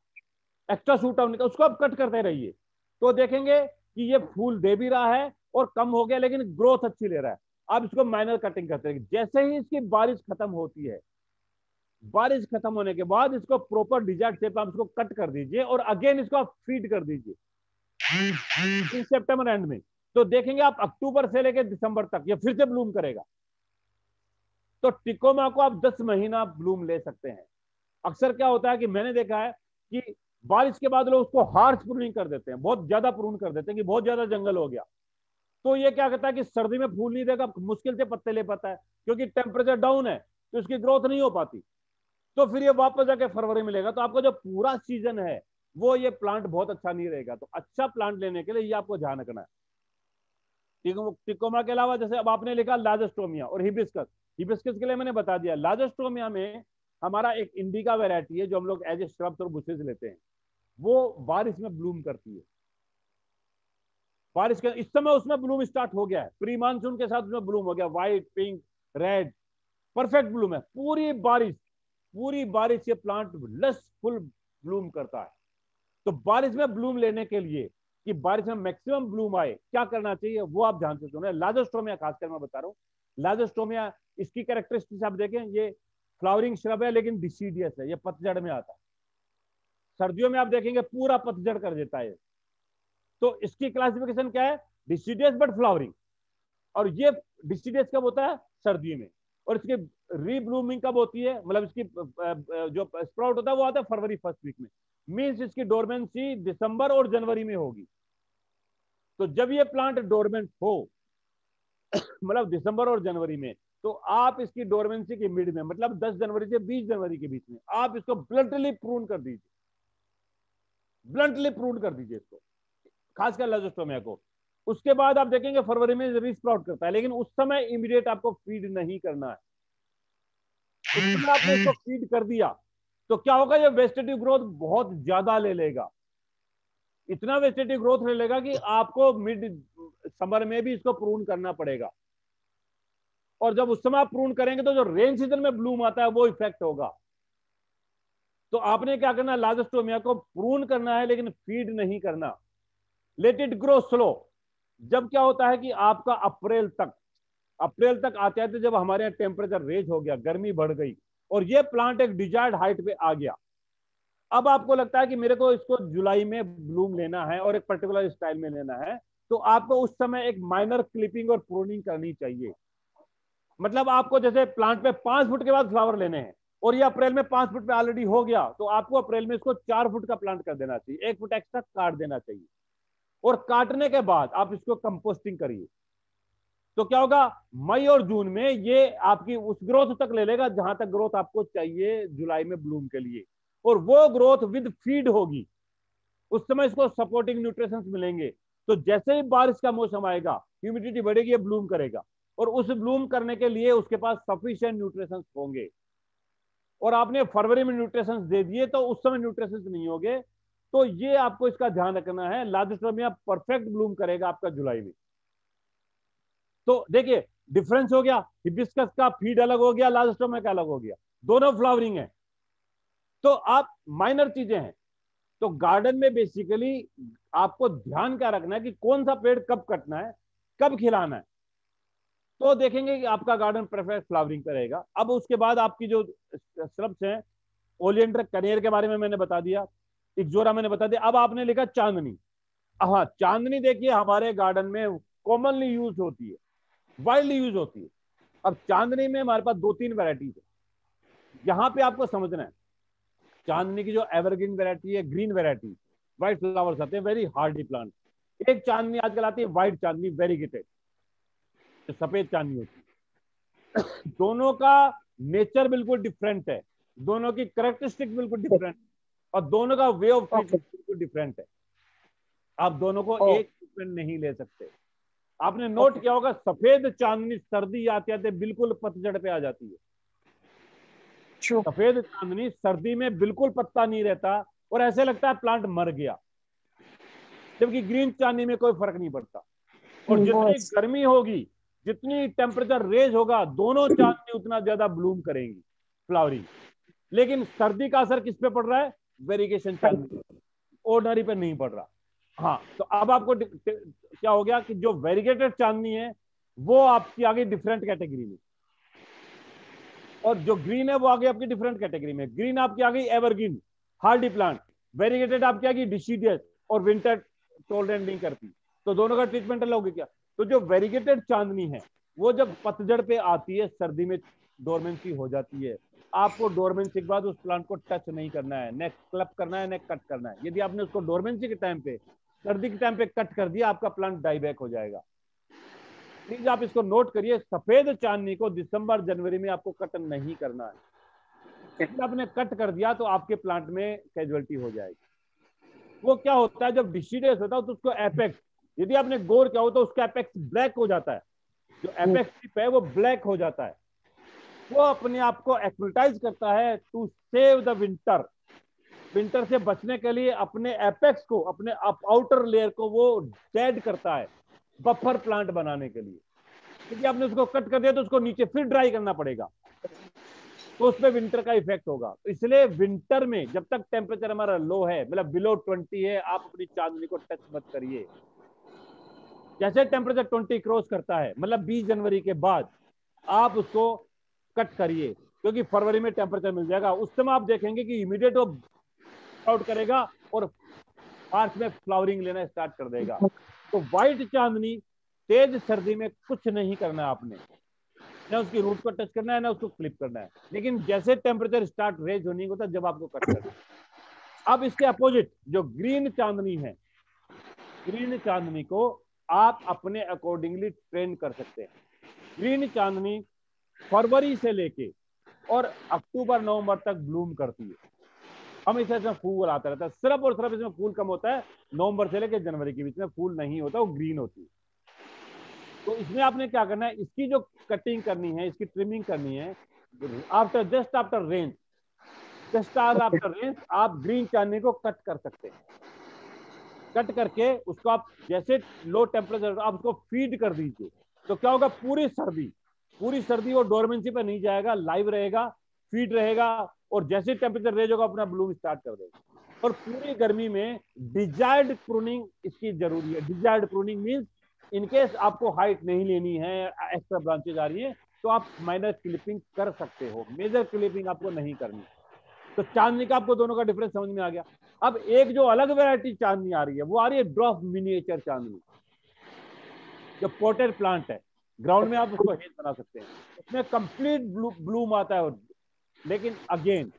एक्स्ट्रा शूट आउट निकल, उसको आप कट करते रहिए। तो देखेंगे कि ये फूल दे भी रहा है और कम हो गया, लेकिन ग्रोथ अच्छी ले रहा है। आप इसको माइनर कटिंग करते रहिए। जैसे ही इसकी बारिश खत्म होती है, बारिश खत्म होने के बाद इसको प्रॉपर डिजाइन शेप आप इसको कट कर दीजिए और अगेन इसको आप फीड कर दीजिए इन सितंबर एंड में। तो देखेंगे आप अक्टूबर से लेकर दिसंबर तक ये फिर से ब्लूम करेगा। तो टिकोमा को आप 10 महीना ब्लूम ले सकते हैं। अक्सर क्या होता है कि मैंने देखा है कि बारिश के बाद लोग उसको हार्श प्रूनिंग कर देते हैं, बहुत ज्यादा प्रून कर देते हैं कि बहुत ज्यादा जंगल हो गया। तो ये क्या कहता है कि सर्दी में फूल नहीं देगा, मुश्किल से पत्ते ले पाता है, क्योंकि टेम्परेचर डाउन है तो इसकी ग्रोथ नहीं हो पाती। तो फिर ये वापस जाके फरवरी में लेगा। तो आपका जो पूरा सीजन है वो ये प्लांट बहुत अच्छा नहीं रहेगा। तो अच्छा प्लांट लेने के लिए ये आपको ध्यान रखना है। टिकोमा के अलावा जैसे अब आपने लिखा लाजोस्टोमिया और हिबिस्कस। हिबिस्कस के लिए मैंने बता दिया। लाजोस्टोमिया में हमारा एक इंडिका वैरायटी है जो हम लोग एज ए श्रब्स और बुशेस लेते हैं, वो बारिश में ब्लूम करती है। बारिश के इस समय उसमें ब्लूम स्टार्ट हो गया है, प्री मानसून के साथ उसमें ब्लूम हो गया, white, pink, red, perfect Bloom है। पूरी बारिश ये प्लांट लस फुल ब्लूम करता है। तो बारिश में ब्लूम लेने के लिए कि बारिश में मैक्सिमम ब्लूम आए, क्या करना चाहिए वो आप ध्यान से सुने। लाजोस्टोमिया खासकर मैं बता रहा हूँ, लाजोस्टोमिया इसकी कैरेक्टरिस्टिक्स आप देखें, ये फ्लावरिंग श्रब है लेकिन डिसीडियस है, ये पतझड़ में आता है। सर्दियों में आप देखेंगे पूरा पतझड़ कर देता है। तो इसकी क्लासिफिकेशन क्या है, डिसीडियस बट फ्लावरिंग। और ये डिसीडियस कब होता है, सर्दियों में। और इसकी रीब्लूमिंग कब होती है, मतलब इसकी जो स्प्राउट होता है वो आता है फरवरी फर्स्ट वीक में। मीन्स इसकी डोरमेंसी दिसंबर और जनवरी में होगी। तो जब ये प्लांट डोरमेंट हो मतलब दिसंबर और जनवरी में, तो आप इसकी डोरमेंसी के मिड में, मतलब 10 जनवरी से 20 जनवरी के बीच में आप इसको ब्लंटली प्रून कर दीजिए, ब्लंटली प्रून कर दीजिए इसको, खासकर लाजोस्टोमिया को। उसके बाद आप देखेंगे फरवरी में रीस्प्राउट करता है, लेकिन उस समय इमीडिएट आपको फीड नहीं करना है। उस समय आपने इसको फीड कर दिया तो क्या होगा, ये वेजिटेटिव ग्रोथ बहुत ज्यादा ले लेगा, इतना वेजिटेटिव ग्रोथ ले लेगा कि आपको मिड समर में भी इसको प्रून करना पड़ेगा। और जब उस समय आप प्रून करेंगे तो जो रेन सीजन में ब्लूम आता है वो इफेक्ट होगा। तो आपने क्या करना है, लाजोस्टोमिया को प्रून करना है लेकिन फीड नहीं करना, लेट इट ग्रो स्लो। जब क्या होता है कि आपका अप्रैल तक आते आते जब हमारे यहाँ टेम्परेचर रेज हो गया, गर्मी बढ़ गई और ये प्लांट एक डिजायर्ड हाइट पे आ गया, अब आपको लगता है कि मेरे को इसको जुलाई में ब्लूम लेना है और एक पर्टिकुलर स्टाइल में लेना है, तो आपको उस समय एक माइनर क्लिपिंग और प्रूनिंग करनी चाहिए। मतलब आपको जैसे प्लांट पे 5 फुट के बाद फ्लावर लेने हैं और ये अप्रैल में 5 फुट पे ऑलरेडी हो गया, तो आपको अप्रैल में इसको 4 फुट का प्लांट कर देना चाहिए, 1 फुट एक्स्ट्रा काट देना चाहिए। और काटने के बाद आप इसको कंपोस्टिंग करिए। तो क्या होगा, मई और जून में ये आपकी उस ग्रोथ तक ले लेगा जहां तक ग्रोथ आपको चाहिए जुलाई में ब्लूम के लिए, और वो ग्रोथ विद फीड होगी। उस समय इसको सपोर्टिंग न्यूट्रिशंस मिलेंगे। तो जैसे ही बारिश का मौसम आएगा, ह्यूमिडिटी बढ़ेगी, ये ब्लूम करेगा, और उस ब्लूम करने के लिए उसके पास सफिशिएंट न्यूट्रिशंस होंगे। और आपने फरवरी में न्यूट्रिशंस दे दिए तो उस समय न्यूट्रिशंस नहीं होंगे। तो ये आपको इसका ध्यान रखना है। लाजोस्टोमिया परफेक्ट ब्लूम करेगा आपका जुलाई में। तो देखिए डिफरेंस हो गया, हिबिस्कस का फीड अलग हो गया, लाजोस्टोमिया का अलग हो गया, दोनों फ्लावरिंग है। तो आप माइनर चीजें हैं। तो गार्डन में बेसिकली आपको ध्यान क्या रखना है कि कौन सा पेड़ कब कटना है, कब खिलाना है। तो देखेंगे कि आपका गार्डन परफेक्ट फ्लावरिंग करेगा। अब उसके बाद आपकी जो श्रब्स हैं, ओलियंडर, कनेर के बारे में मैंने बता दिया, इक्जोरा मैंने बता दिया। अब आपने लिखा चांदनी। हाँ, चांदनी देखिए हमारे गार्डन में कॉमनली यूज होती है, वाइडली यूज होती है। अब चांदनी में हमारे पास 2-3 वैरायटीज है, यहां पे आपको समझना है। चांदनी की जो एवरग्रीन वैरायटी है, ग्रीन वैरायटी, व्हाइट फ्लावर्स आते हैं, वेरी हार्डी प्लांट। एक चांदनी आजकल आती है व्हाइट चांदनी, वेरीगेटेड, जो सफेद चांदनी होती है। दोनों का नेचर बिल्कुल डिफरेंट है, दोनों की कैरेक्टरिस्टिक बिल्कुल डिफरेंट, और दोनों का वे ऑफ ट्रीटमेंट बिल्कुल डिफरेंट है। आप दोनों को एक ट्रीटमेंट नहीं ले सकते। आपने नोट किया होगा सफेद चांदनी सर्दी आते आते बिल्कुल पतझड़ पे आ जाती है। सफेद चांदनी सर्दी में बिल्कुल पत्ता नहीं रहता और ऐसे लगता है प्लांट मर गया, जबकि ग्रीन चांदनी में कोई फर्क नहीं पड़ता। और जितनी गर्मी होगी, जितनी टेम्परेचर रेज होगा, दोनों चांदनी उतना ज्यादा ब्लूम करेंगी, फ्लावरिंग। लेकिन सर्दी का असर किस पे पड़ रहा है? वेरिगेशन चांदनी, ऑर्डिनरी पे नहीं पड़ रहा। हाँ, तो अब आपको क्या हो गया कि जो वेरिगेटेड चांदनी है वो आपकी आ गई डिफरेंट कैटेगरी में, और जो ग्रीन है वो आ गई आपकी डिफरेंट कैटेगरी में। ग्रीन आपकी आ गई एवरग्रीन, हार्डी प्लांट। वेरिगेटेड आपकी आ गई डिसीडियस और विंटर टॉलरेंट नहीं करती। तो दोनों का ट्रीटमेंट अलग होगी क्या? तो जो वेरिगेटेड चांदनी है वो जब पतझड़ पे आती है, सर्दी में डोरमेंसी हो जाती है। आपको डोरमेंसी के बाद उस प्लांट को टच नहीं करना है, न क्लप करना है, न कट करना है। यदि आपने उसको डोरमेंसी के टाइम पे, सर्दी के टाइम पे कट कर दिया, आपका प्लांट डाई बैक हो जाएगा। प्लीज आप इसको नोट करिए, सफेद चांदनी को दिसंबर जनवरी में आपको कट नहीं करना है। यदि आपने कट कर दिया तो आपके प्लांट में कैजुअलिटी हो जाएगी। वो क्या होता है, जब डिसीडियस होता है तो उसको एपेक्स, यदि आपने गौर किया हो तो उसका एपेक्स ब्लैक हो जाता है। जो एपेक्स टिप है वो ब्लैक हो जाता है। वो अपने आप को एक्टिवाइज करता है to save the winter. Winter से बचने के लिए अपने एपेक्स को, अपने आउटर लेयर को वो डेड करता है, बफर प्लांट बनाने के लिए। क्योंकि आपने उसको कट कर दिया तो उसको नीचे फिर ड्राई करना पड़ेगा, तो उसमें विंटर का इफेक्ट होगा। तो इसलिए विंटर में जब तक टेम्परेचर हमारा लो है, मतलब बिलो 20 है, आप अपनी चांदनी को टच मत करिए। जैसे टेम्परेचर 20 क्रॉस करता है, मतलब 20 जनवरी के बाद आप उसको कट करिए, क्योंकि फरवरी में टेम्परेचर मिल जाएगा। उस समय आप देखेंगे कि इमीडिएट वो आउट करेगा और मार्च में फ्लावरिंग लेना स्टार्ट कर देगा। तो व्हाइट चांदनी तेज सर्दी में कुछ नहीं करना है आपने, ना उसकी रूट को टच करना है, ना उसको क्लिप करना है। लेकिन जैसे टेम्परेचर स्टार्ट रेज होने होता है, जब आपको कट करना है। अब इसके अपोजिट जो ग्रीन चांदनी है, ग्रीन चांदनी को आप अपने अकॉर्डिंगली ट्रेन कर सकते हैं। ग्रीन चांदनी फरवरी से लेके और अक्टूबर नवंबर तक ब्लूम करती है। हमेशा इसमें फूल आता रहता है, सिर्फ और सिर्फ इसमें फूल कम होता है नवंबर से लेकर जनवरी के बीच में फूल नहीं होता, वो ग्रीन होती है। तो इसमें आपने क्या करना है, इसकी जो कटिंग करनी है, इसकी ट्रिमिंग करनी है, just after range, just after range आप ग्रीन चांदनी को कट कर सकते हैं। कट करके उसको आप जैसे लो टेम्परेचर आप उसको फीड कर दीजिए। तो क्या होगा, पूरी सर्दी वो डोरमेंसी पे नहीं जाएगा, लाइव रहेगा, फीड रहेगा, और जैसे टेम्परेचर रेज होगा अपना ब्लूम स्टार्ट कर देगा। और पूरी गर्मी में डिजायर्ड प्रूनिंग इसकी जरूरी है। डिजायर्ड प्रूनिंग मींस इनकेस आपको हाइट नहीं लेनी है, एक्स्ट्रा ब्रांचेज आ रही है, तो आप माइनर क्लिपिंग कर सकते हो, मेजर क्लिपिंग आपको नहीं करनी। तो चांदनी का आपको दोनों का डिफरेंस समझ में आ गया। अब एक जो अलग वैरायटी चांदनी आ रही है, वो आ रही है ड्वार्फ मिनिएचर चांदनी, जो पोटेड प्लांट है, ग्राउंड में आप उसको हेज बना सकते हैं, उसमें कंप्लीट ब्लूम आता है। लेकिन अगेन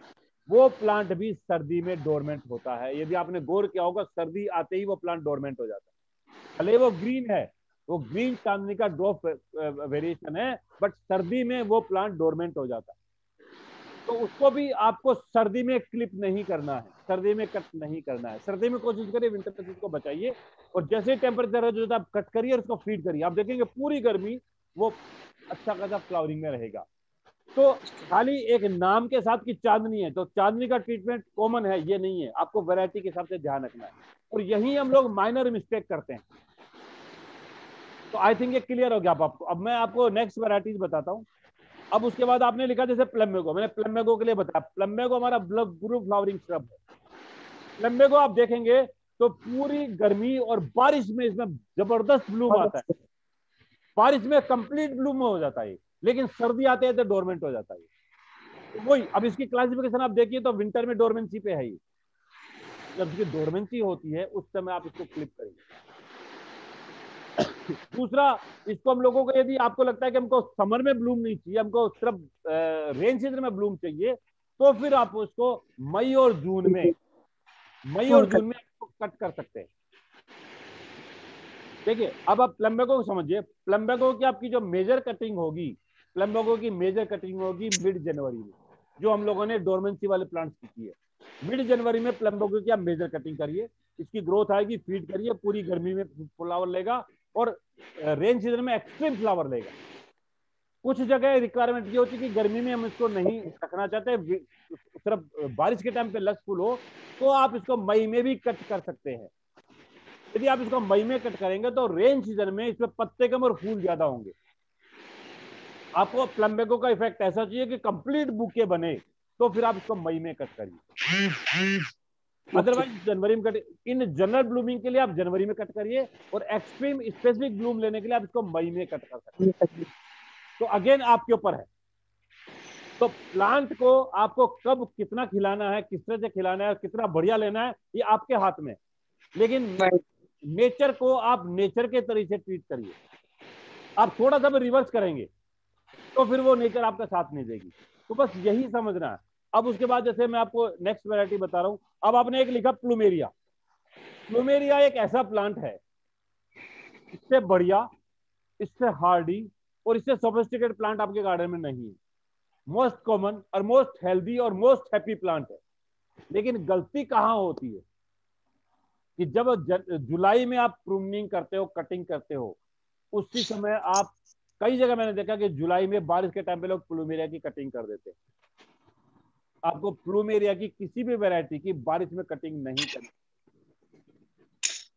वो प्लांट भी सर्दी में डोरमेंट होता है। यदि आपने गौर किया होगा, सर्दी आते ही वो प्लांट डोरमेंट हो जाता है। भले वो ग्रीन है, वो ग्रीन चांदनी का ड्वार्फ वेरिएशन है, बट सर्दी में वो प्लांट डोरमेंट हो जाता है। तो उसको भी आपको सर्दी में क्लिप नहीं करना है, सर्दी में कट नहीं करना है। सर्दी में कोशिश करिए विंटर से उसको बचाइए, और जैसे टेम्परेचर है जो आप कट करिए और उसको फीड करिए, आप देखेंगे पूरी गर्मी वो अच्छा खासा फ्लावरिंग में रहेगा। तो खाली एक नाम के साथ की चांदनी है, तो चांदनी का ट्रीटमेंट कॉमन है ये नहीं है, आपको वैरायटी के हिसाब से ध्यान रखना है। और यही हम लोग माइनर मिस्टेक करते हैं। तो आई थिंक ये क्लियर हो गया आपको। अब मैं आपको नेक्स्ट वैरायटीज बताता हूँ। अब उसके बाद आपने लिखा जैसे प्लम्बेगो, मैंने प्लम्बेगो के लिए बताया, प्लम्बेगो हमारा ग्रुप फ्लावरिंग श्रब है। प्लम्बेगो आप देखेंगे तो पूरी गर्मी और बारिश में इसमें जबरदस्त ब्लूम आता है, बारिश में कंप्लीट ब्लूम हो जाता है, लेकिन सर्दी आते हैं तो डोरमेंट हो जाता है। तो वही, अब इसकी क्लासिफिकेशन आप देखिए तो विंटर में डोरमेंसी पे है ही। जब इसकी डोरमेंसी होती है उस समय आप इसको क्लिप करेंगे। दूसरा, इसको हम लोगों को, यदि आपको लगता है कि हमको समर में ब्लूम नहीं चाहिए, हमको सिर्फ रेन सीजन में ब्लूम चाहिए, तो फिर आप उसको मई और जून में आपको कट कर सकते हैं। देखिए, अब आप प्लम्बेगो को समझिए। प्लम्बेगो की आपकी जो मेजर कटिंग होगी, प्लम्बेगो की मेजर कटिंग होगी मिड जनवरी में, जो हम लोगों ने डोरमेंसी वाले प्लांट्स की है। मिड जनवरी में प्लम्बेगो की आप मेजर कटिंग करिए, इसकी ग्रोथ आएगी, फीड करिए, पूरी गर्मी में फ्लावर लेगा, और रेन सीजन में एक्सट्रीम फ्लावर देगा। कुछ जगह रिक्वायरमेंट ये होती है कि गर्मी में हम इसको नहीं रखना चाहते, सिर्फ बारिश के टाइम पे लक्स फूल हो, तो आप इसको मई में भी कट कर सकते हैं। यदि आप इसको मई में कट करेंगे तो रेन सीजन में इसमें पत्ते कम और फूल ज्यादा होंगे। आपको प्लम्बेगो का इफेक्ट ऐसा चाहिए कि कंप्लीट बुके बने, तो फिर आप इसको मई में कट करिए। अदरवाइज जनवरी में कट, इन जनरल ब्लूमिंग के लिए आप जनवरी में कट करिए, और एक्सट्रीम स्पेसिफिक ब्लूम लेने के लिए आप इसको मई में कट कर सकते हैं। तो अगेन आपके ऊपर है। तो प्लांट को आपको कब कितना खिलाना है, किस तरह से खिलाना है, कितना बढ़िया लेना है, ये आपके हाथ में। लेकिन नेचर को आप नेचर के तरीके से ट्रीट करिए। आप थोड़ा सा भी रिवर्स करेंगे तो फिर वो नेचर आपका साथ नहीं देगी। तो बस यही समझना है। अब उसके बाद जैसे मैं आपको नेक्स्ट वैरायटी बता रहा हूं। अब आपने एक लिखा प्लूमेरिया। प्लूमेरिया एक ऐसा प्लांट है, इससे बढ़िया, इससे हार्डी और इससे सोफिस्टिकेटेड प्लांट आपके गार्डन में नहीं है। मोस्ट कॉमन और मोस्ट हेल्दी और मोस्ट हैप्पी प्लांट है। लेकिन गलती कहां होती है कि जब जुलाई में आप प्रूनिंग करते हो, कटिंग करते हो, उसी समय आप, कई जगह मैंने देखा कि जुलाई में बारिश के टाइम पे लोग प्लूमेरिया की कटिंग कर देते हैं। आपको प्लूमेरिया की किसी भी वैरायटी की बारिश में कटिंग नहीं करनी,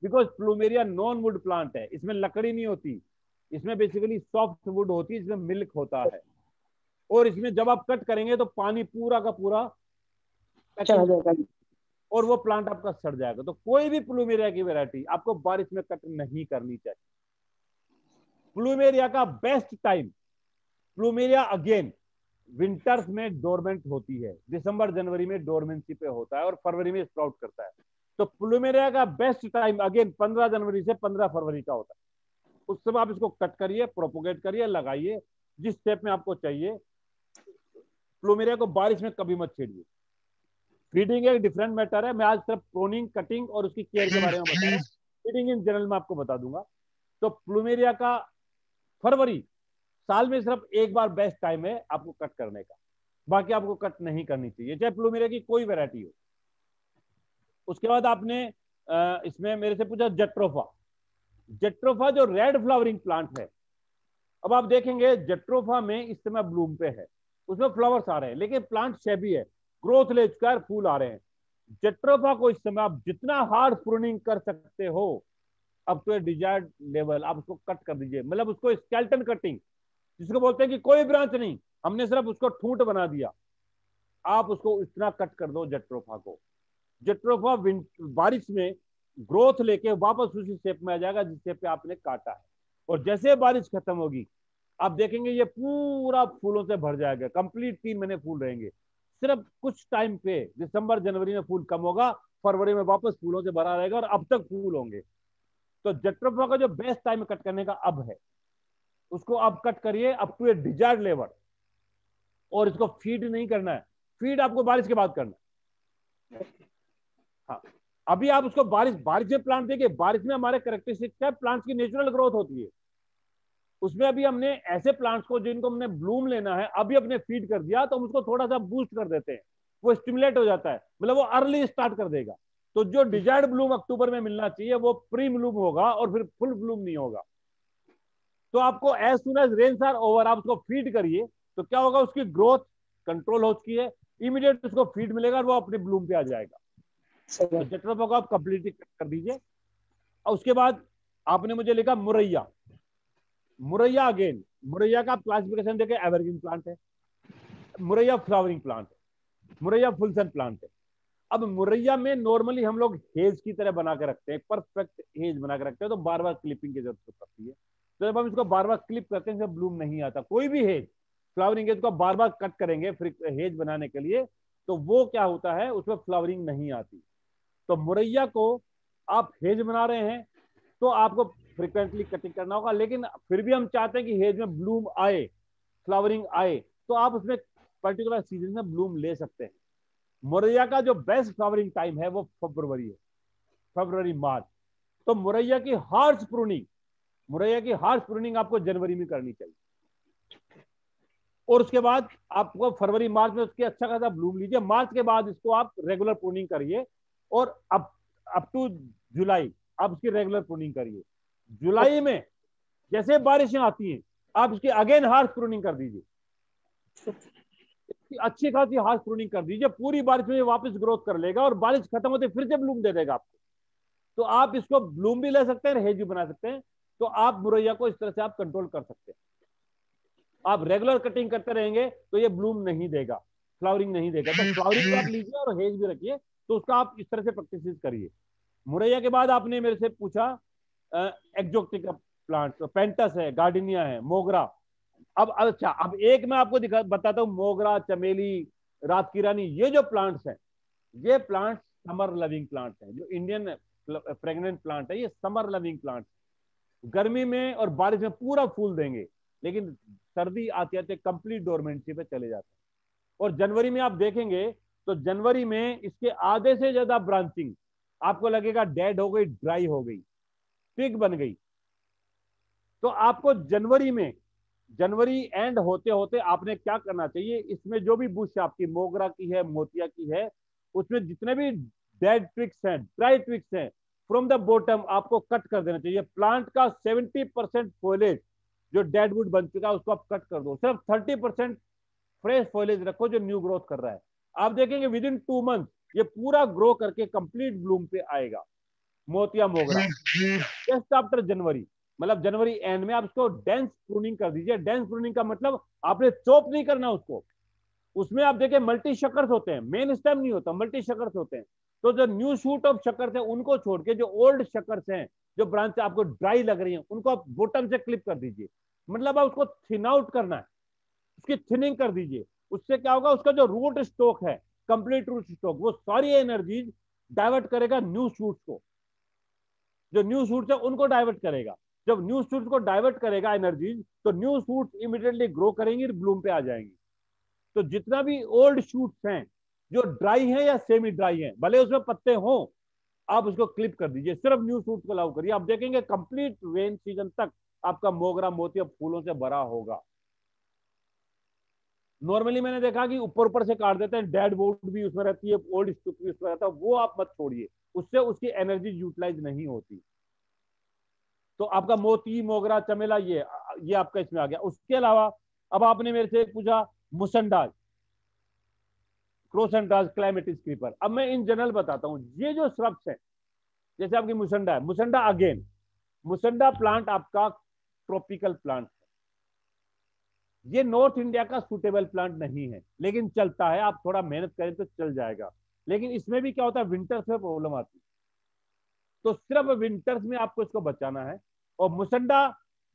because plumeria non would plant है। इसमें लकड़ी नहीं होती, इसमें बेसिकली सॉफ्ट वुड होती है, इसमें मिल्क होता है। और इसमें जब आप कट करेंगे तो पानी पूरा का पूरा और वो प्लांट आपका सड़ जाएगा। तो कोई भी प्लूमेरिया की वैरायटी आपको बारिश में कट नहीं करनी चाहिए। प्लूमेरिया का best time, plumeria again winters में डोरमेंट होती है, दिसंबर जनवरी में डोरमेंसी पे होता है और फरवरी में स्प्राउट करता है। तो प्लूमेरिया का बेस्ट टाइम अगेन 15 जनवरी से 15 फरवरी का होता है। उस समय आप इसको कट करिए, प्रोपोगेट करिए, लगाइए जिस शेप में आपको चाहिए। प्लूमेरिया को बारिश में कभी मत छेड़िए। फीडिंग एक डिफरेंट मैटर है। मैं आज सिर्फ प्रोनिंग, कटिंग और उसकी केयर के बारे में बता रहा हूँ। फीडिंग इन जनरल में आपको बता दूंगा। तो प्लूमेरिया का फरवरी साल में सिर्फ एक बार बेस्ट टाइम है आपको कट करने का, बाकी आपको कट नहीं करनी चाहिए, चाहे प्लूमेरिया की कोई वैरायटी हो। उसके बाद आपने इसमें मेरे से पूछा जेट्रोफा। जेट्रोफा जो रेड फ्लावरिंग प्लांट है, अब आप देखेंगे जेट्रोफा में इस समय ब्लूम पे है, उसमें फ्लावर्स आ रहे हैं, लेकिन प्लांट शेबी है, ग्रोथ ले चुका है, फूल आ रहे हैं। जेट्रोफा को इस समय आप जितना हार्ड प्रूनिंग कर सकते हो अब तो डिजायर्ड लेवल आप उसको कट कर दीजिए, मतलब उसको स्केल्टन कटिंग जिसको बोलते हैं कि कोई ब्रांच नहीं, हमने सिर्फ उसको ठूंठ बना दिया, आप उसको इतना कट कर दो जेट्रोफा को। जेट्रोफा बारिश में ग्रोथ लेके वापस उसी शेप में आ जाएगा जिस शेप पे आपने काटा है। और जैसे बारिश खत्म होगी आप देखेंगे ये पूरा फूलों से भर जाएगा, कंप्लीट 3 महीने फूल रहेंगे। सिर्फ कुछ टाइम पे दिसंबर जनवरी में फूल कम होगा, फरवरी में वापस फूलों से भरा रहेगा और अब तक फूल होंगे। तो जेट्रोफा का जो बेस्ट टाइम कट करने का अब है, उसको आप कट करिए up to a desired level. और इसको फीड नहीं करना है, फीड आपको बारिश के बाद करना है। हाँ, अभी आप उसको बारिश में प्लांट देखिए, बारिश में हमारे कैरेक्टरिस्टिक्स है, प्लांट्स की नेचुरल ग्रोथ होती है। उसमें अभी हमने ऐसे प्लांट्स को जिनको हमने ब्लूम लेना है अभी अपने फीड कर दिया, तो हम उसको थोड़ा सा बूस्ट कर देते हैं, वो स्टिमुलेट हो जाता है, मतलब वो अर्ली स्टार्ट कर देगा। तो जो डिजायर्ड ब्लूम अक्टूबर में मिलना चाहिए वो प्री ब्लूम होगा और फिर फुल ब्लूम नहीं होगा। तो आपको as soon as rains are over आप उसको फीड करिए, तो क्या होगा, उसकी ग्रोथ कंट्रोल हो चुकी है, इमीडिएट उसको फीड मिलेगा और वो अपने ब्लूम पे आ जाएगा। तो जेट्रोफा को आप कंप्लीटली कट कर दीजिए। और उसके बाद आपने मुझे लिखा मुरैया। मुरैया अगेन, मुरैया का क्लासिफिकेशन देखें, एवरग्रीन प्लांट है, मुरैया फ्लावरिंग प्लांट है, मुरैया फुल सन प्लांट है। अब मुरैया में नॉर्मली हम लोग हेज की तरह बना के रखते हैं, परफेक्ट हेज बना के रखते हैं, तो बार बार क्लिपिंग की जरूरत पड़ती है। तो जब हम इसको बार बार क्लिप करते हैं इसमें ब्लूम नहीं आता। कोई भी हेज, फ्लावरिंग हेज को बार बार कट करेंगे हेज बनाने के लिए, तो वो क्या होता है, उसमें फ्लावरिंग नहीं आती। तो मुरैया को आप हेज बना रहे हैं तो आपको फ्रिक्वेंटली कटिंग करना होगा, लेकिन फिर भी हम चाहते हैं कि हेज में ब्लूम आए, फ्लावरिंग आए, तो आप उसमें पर्टिकुलर सीजन में ब्लूम ले सकते हैं। मुरैया का जो बेस्ट फ्लावरिंग टाइम है वो फरवरी है, फरवरी मार्च। तो मुरैया की हार्श प्रूनिंग आपको जनवरी में करनी चाहिए। और उसके बाद आपको फरवरी मार्च में उसकी अच्छा खासा ब्लूम लीजिए। मार्च के बाद इसको आप रेगुलर प्रूनिंग करिए और अप टू जुलाई आप उसकी रेगुलर प्रूनिंग करिए। जुलाई में जैसे बारिशें आती हैं आप इसकी अगेन हार्श प्रूनिंग कर दीजिए, अच्छी खासी हार्श प्रूनिंग कर दीजिए, पूरी बारिश में वापस ग्रोथ कर लेगा और बारिश खत्म होते फिर से ब्लूम दे देगा आपको। तो आप इसको ब्लूम भी ले सकते हैं, हेज भी बना सकते हैं। तो आप मुरैया को इस तरह से आप कंट्रोल कर सकते हैं। आप रेगुलर कटिंग करते रहेंगे तो ये ब्लूम नहीं देगा, फ्लावरिंग नहीं देगा। तो फ्लावरिंग आप लीजिए और हेज भी रखिए, तो उसका आप इस तरह से प्रैक्टिस करिए। मुरैया के बाद आपने मेरे से पूछा एक्जोटिक प्लांट, तो पेंटस है, गार्डिनिया है, मोगरा। अब अच्छा, अब एक मैं आपको बताता हूँ, मोगरा, चमेली, रात की रानी, ये जो प्लांट्स हैं, ये प्लांट्स समर लविंग प्लांट्स हैं। जो इंडियन फ्रेग्रेंट प्लांट है, ये समर लविंग प्लांट्स, गर्मी में और बारिश में पूरा फूल देंगे, लेकिन सर्दी आते आते कंप्लीट डोरमेंसी पे चले जाते हैं। और जनवरी में आप देखेंगे तो जनवरी में इसके आधे से ज्यादा ब्रांचिंग आपको लगेगा डेड हो गई, ड्राई हो गई, पिग बन गई। तो आपको जनवरी एंड होते होते आपने क्या करना चाहिए, इसमें जो भी बुश आपकी मोगरा की है, मोतिया की है, उसमें जितने भी डेड ट्विक्स हैं, ड्राई ट्विक्स हैं, फ्रॉम द बॉटम आपको कट कर देना चाहिए। प्लांट का 70% फॉइलेज जो डेड वुड बन चुका है उसको आप कट कर दो, सिर्फ 30% फ्रेश फॉइलेज रखो जो न्यू ग्रोथ कर रहा है। आप देखेंगे विद इन 2 मंथ ये पूरा ग्रो करके कंप्लीट ब्लूम पे आएगा, मोतिया मोगरा। जस्ट आफ्टर जनवरी, मतलब जनवरी एंड में आप इसको डेंस प्रूनिंग कर दीजिए। डेंस प्रूनिंग का मतलब आपने चॉप नहीं करना उसको। उसमें आप देखिए मल्टी शकर्स होते हैं, मेन स्टेम नहीं होता, मल्टी शकर्स होते हैं। तो जो न्यू शूट ऑफ शकर्स है उनको छोड़ के जो ओल्ड शकर्स हैं, जो ब्रांच आपको ड्राई लग रही है, उनको आप बॉटम से क्लिप कर दीजिए। मतलब आप उसको थिन आउट करना है, उसकी थिनिंग कर दीजिए। उससे क्या होगा, उसका जो रूट स्टॉक है, कंप्लीट रूट स्टॉक, वो सारी एनर्जी डाइवर्ट करेगा न्यू शूट्स को। जो न्यू शूट्स है उनको डाइवर्ट करेगा। जब न्यू शूट्स को डाइवर्ट करेगा एनर्जी, तो न्यू शूट्स इमीडिएटली ग्रो करेंगी, ब्लूम पे आ जाएंगी। तो जितना भी ओल्ड शूट्स हैं जो ड्राई हैं या सेमी ड्राई हैं, भले उसमें पत्ते हों, आप उसको क्लिप कर दीजिए, सिर्फ न्यू शूट को लागू करिए। आप देखेंगे कंप्लीट रेन सीजन तक आपका मोगरा मोतिया फूलों से भरा होगा। नॉर्मली मैंने देखा कि ऊपर ऊपर से काट देते हैं, डेड वुड भी उसमें रहती है, ओल्ड स्टॉक भी उसमें रहता है, वो आप मत छोड़िए, उससे उसकी एनर्जी यूटिलाइज नहीं होती। तो आपका मोती, मोगरा, चमेला, ये आपका इसमें आ गया। उसके अलावा अब आपने मेरे से पूछा मुसंडाज, क्रोसेंड्राज, क्लाइमेटिस क्रीपर। अब मैं इन जनरल बताता हूं, ये जो श्रब्स हैं, जैसे आपकी मुसंडा है, मुसंडा अगेन, मुसंडा प्लांट आपका ट्रॉपिकल प्लांट है। ये नॉर्थ इंडिया का सुटेबल प्लांट नहीं है, लेकिन चलता है, आप थोड़ा मेहनत करें तो चल जाएगा। लेकिन इसमें भी क्या होता है, विंटर्स में प्रॉब्लम आती है, तो सिर्फ विंटर्स में आपको इसको बचाना है। और मुसंडा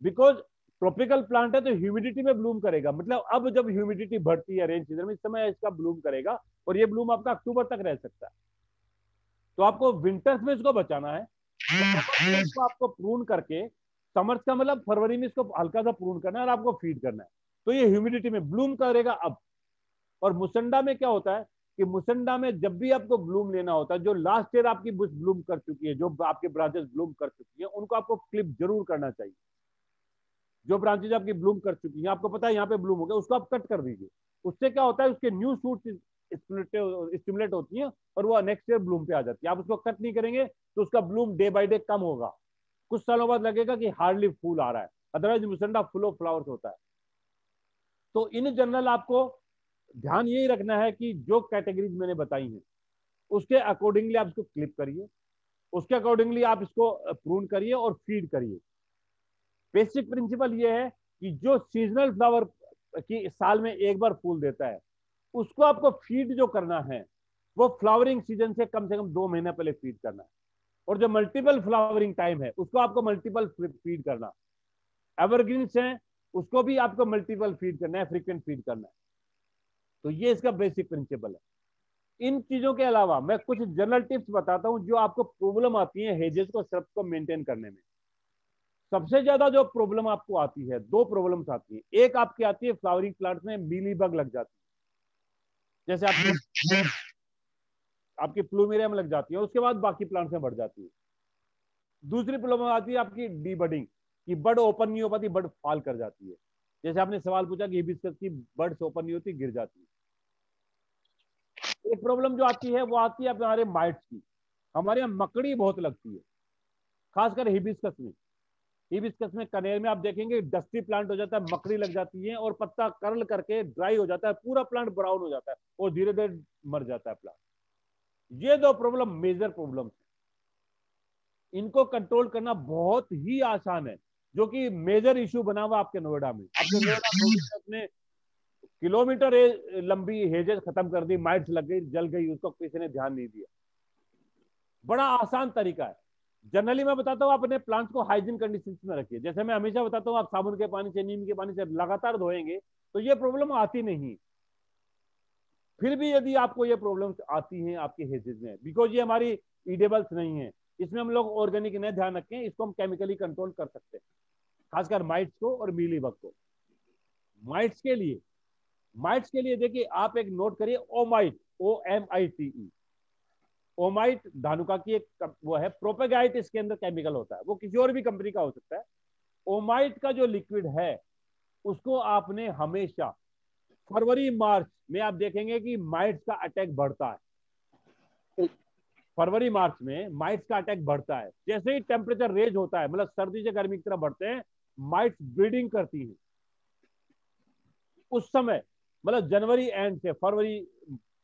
बिकॉज ट्रॉपिकल प्लांट है तो ह्यूमिडिटी में ब्लूम करेगा, मतलब अब जब ह्यूमिडिटी बढ़ती है रेन सीजन में, इस समय इसका ब्लूम करेगा, और ये ब्लूम आपका अक्टूबर तक रह सकता है। तो आपको विंटर्स में इसको बचाना है। तो इसको आपको प्रून करके, समर्स का मतलब फरवरी में इसको हल्का सा प्रून करना है और आपको फीड करना है, तो ये ह्यूमिडिटी में ब्लूम करेगा अब। और मुसंडा में क्या होता है कि मुसंडा में जब भी आपको ब्लूम लेना होता है, जो लास्ट ईयर आपकी बुश ब्लूम कर चुकी है, जो आपके ब्रांचेस ब्लूम कर चुकी है, उनको आपको क्लिप जरूर करना चाहिए। जो ब्रांचेज आपकी ब्लूम कर चुकी है, आपको पता है यहाँ पे ब्लूम हो गया, उसको आप कट कर दीजिए। उससे क्या होता है, उसके न्यू शूट्स स्टिमुलेट होती है और वो नेक्स्ट ईयर ब्लूम पे आ जाती है। आप उसको कट नहीं करेंगे तो उसका ब्लूम डे बाय डे कम होगा, कुछ सालों बाद लगेगा कि हार्डली फूल आ रहा है, अदरवाइज मुसंडा फुल ऑफ फ्लावर्स होता है। तो इन जनरल आपको ध्यान यही रखना है कि जो कैटेगरीज मैंने बताई हैं उसके अकॉर्डिंगली आप इसको क्लिप करिए, उसके अकॉर्डिंगली आप इसको प्रून करिए और फीड करिए। बेसिक प्रिंसिपल ये है कि जो सीजनल फ्लावर की साल में एक बार फूल देता है, उसको आपको फीड जो करना है वो फ्लावरिंग सीजन से कम 2 महीने पहले फीड करना है। और जो मल्टीपल फ्लावरिंग टाइम है उसको आपको मल्टीपल फीड करना। एवरग्रीन्स हैं उसको भी आपको मल्टीपल फीड करना है, फ्रीक्वेंट फीड करना है। तो ये इसका बेसिक प्रिंसिपल है। इन चीजों के अलावा मैं कुछ जनरल टिप्स बताता हूं जो आपको प्रॉब्लम आती है हेजेस को, श्रब्स को मेंटेन करने में। सबसे ज्यादा जो प्रॉब्लम आपको आती है, 2 प्रॉब्लम्स आती है। एक आपकी आती है फ्लावरिंग प्लांट्स में मीली बग लग जाती है, जैसे आपकी प्लूमेरिया में लग जाती है, उसके बाद बाकी प्लांट्स में बढ़ जाती है। दूसरी प्रॉब्लम आती है आपकी डी बडिंग, की बड ओपन नहीं हो पाती, बड फॉल कर जाती है। जैसे आपने सवाल पूछा कि हिबिस्कस की बड्स ओपन नहीं होती, गिर जाती है। एक प्रॉब्लम जो आती है वो आती है हमारे माइट्स की। हमारे यहाँ मकड़ी बहुत लगती है, खासकर हिबिस्कस में। हिबिस्कस में, कनेर में आप देखेंगे डस्टी प्लांट हो जाता है, मकड़ी लग जाती है और पत्ता कर्ल करके ड्राई हो जाता है, पूरा प्लांट ब्राउन हो जाता है और धीरे धीरे मर जाता है प्लांट। ये दो प्रॉब्लम मेजर प्रॉब्लम, इनको कंट्रोल करना बहुत ही आसान है, जो कि मेजर इशू बना हुआ आपके नोएडा में। आपके नोएडा अपने किलोमीटर लंबी हेजेस खत्म कर दी, माइट्स लग गई, जल गई, उसको किसी ने ध्यान नहीं दिया। बड़ा आसान तरीका है। जनरली मैं बताता हूँ, आप अपने प्लांट्स को हाइजीन कंडीशंस में रखिए। जैसे मैं हमेशा बताता हूँ, आप साबुन के पानी से, नीम के पानी से लगातार धोएंगे तो ये प्रॉब्लम आती नहीं। फिर भी यदि आपको ये प्रॉब्लम आती हैं आपके हेजेस में, बिकॉज ये हमारी ईडेबल्स नहीं है, इसमें हम लोग ऑर्गेनिक नहीं ध्यान रखें, इसको हम केमिकली कंट्रोल कर सकते हैं, खासकर माइट्स को और मीलीबग को। माइट्स के लिए देखिए, आप एक नोट करिए, ओमाइट, OMITE। ओमाइट धानुका की एक वो है, प्रोपेगाइट इसके अंदर केमिकल होता है, वो किसी और भी कंपनी का हो सकता है। ओमाइट का जो लिक्विड है उसको आपने हमेशा फरवरी मार्च में, आप देखेंगे कि माइट्स का अटैक बढ़ता है। फरवरी मार्च में माइट्स का अटैक बढ़ता है। जैसे ही टेम्परेचर रेज होता है, मतलब सर्दी से गर्मी की तरफ बढ़ते हैं, माइट्स ब्रीडिंग करती हैं। उस समय मतलब जनवरी एंड से फरवरी